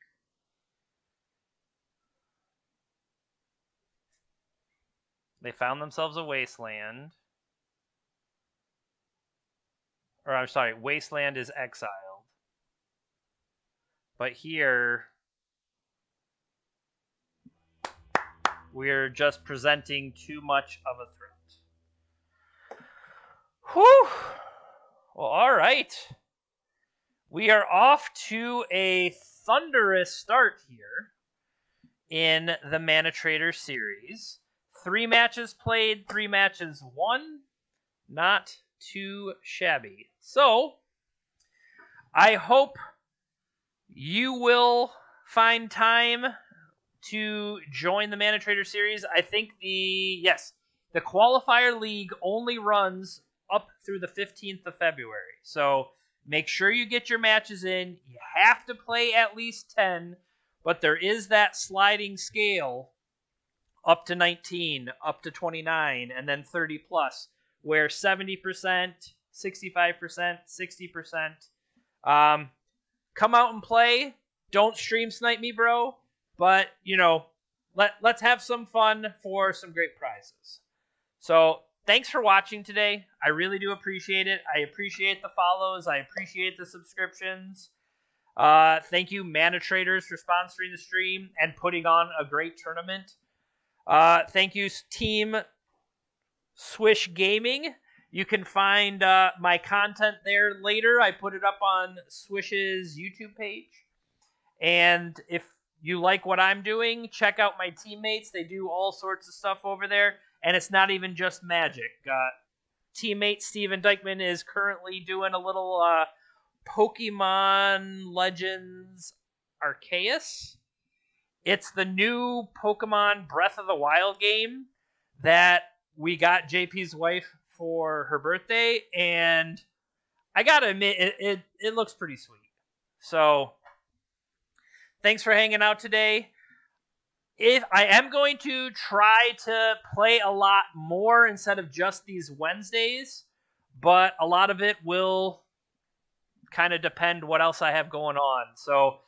They found themselves a wasteland. Or I'm sorry, wasteland is exiled. But here, we're just presenting too much of a threat. Whew! Well, all right. We are off to a thunderous start here in the ManaTraders series. 3 matches played, 3 matches won. Not too shabby. So, I hope you will find time to join the ManaTraders series. I think the qualifier league only runs up through the 15th of February. So make sure you get your matches in. You have to play at least 10, but there is that sliding scale up to 19, up to 29, and then 30 plus, where 70%, 65%, 60% Come out and play. Don't stream snipe me, bro. But, you know, let's have some fun for some great prizes. So, thanks for watching today. I really do appreciate it. I appreciate the follows. I appreciate the subscriptions. Thank you, ManaTraders, for sponsoring the stream and putting on a great tournament. Thank you, Team Swish Gaming. You can find my content there later. I put it up on Swish's YouTube page. And if you like what I'm doing, check out my teammates. They do all sorts of stuff over there. And it's not even just Magic. Teammate Steven Dykman is currently doing a little Pokemon Legends Arceus. It's the new Pokemon Breath of the Wild game that we got JP's wife for her birthday, and I gotta admit, it looks pretty sweet. So, thanks for hanging out today. If I am going to try to play a lot more instead of just these Wednesdays, but a lot of it will kind of depend what else I have going on. So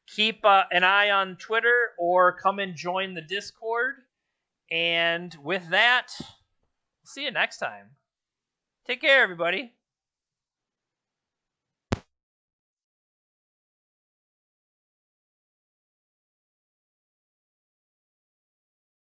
keep an eye on Twitter or come and join the Discord. And with that, see you next time. Take care, everybody.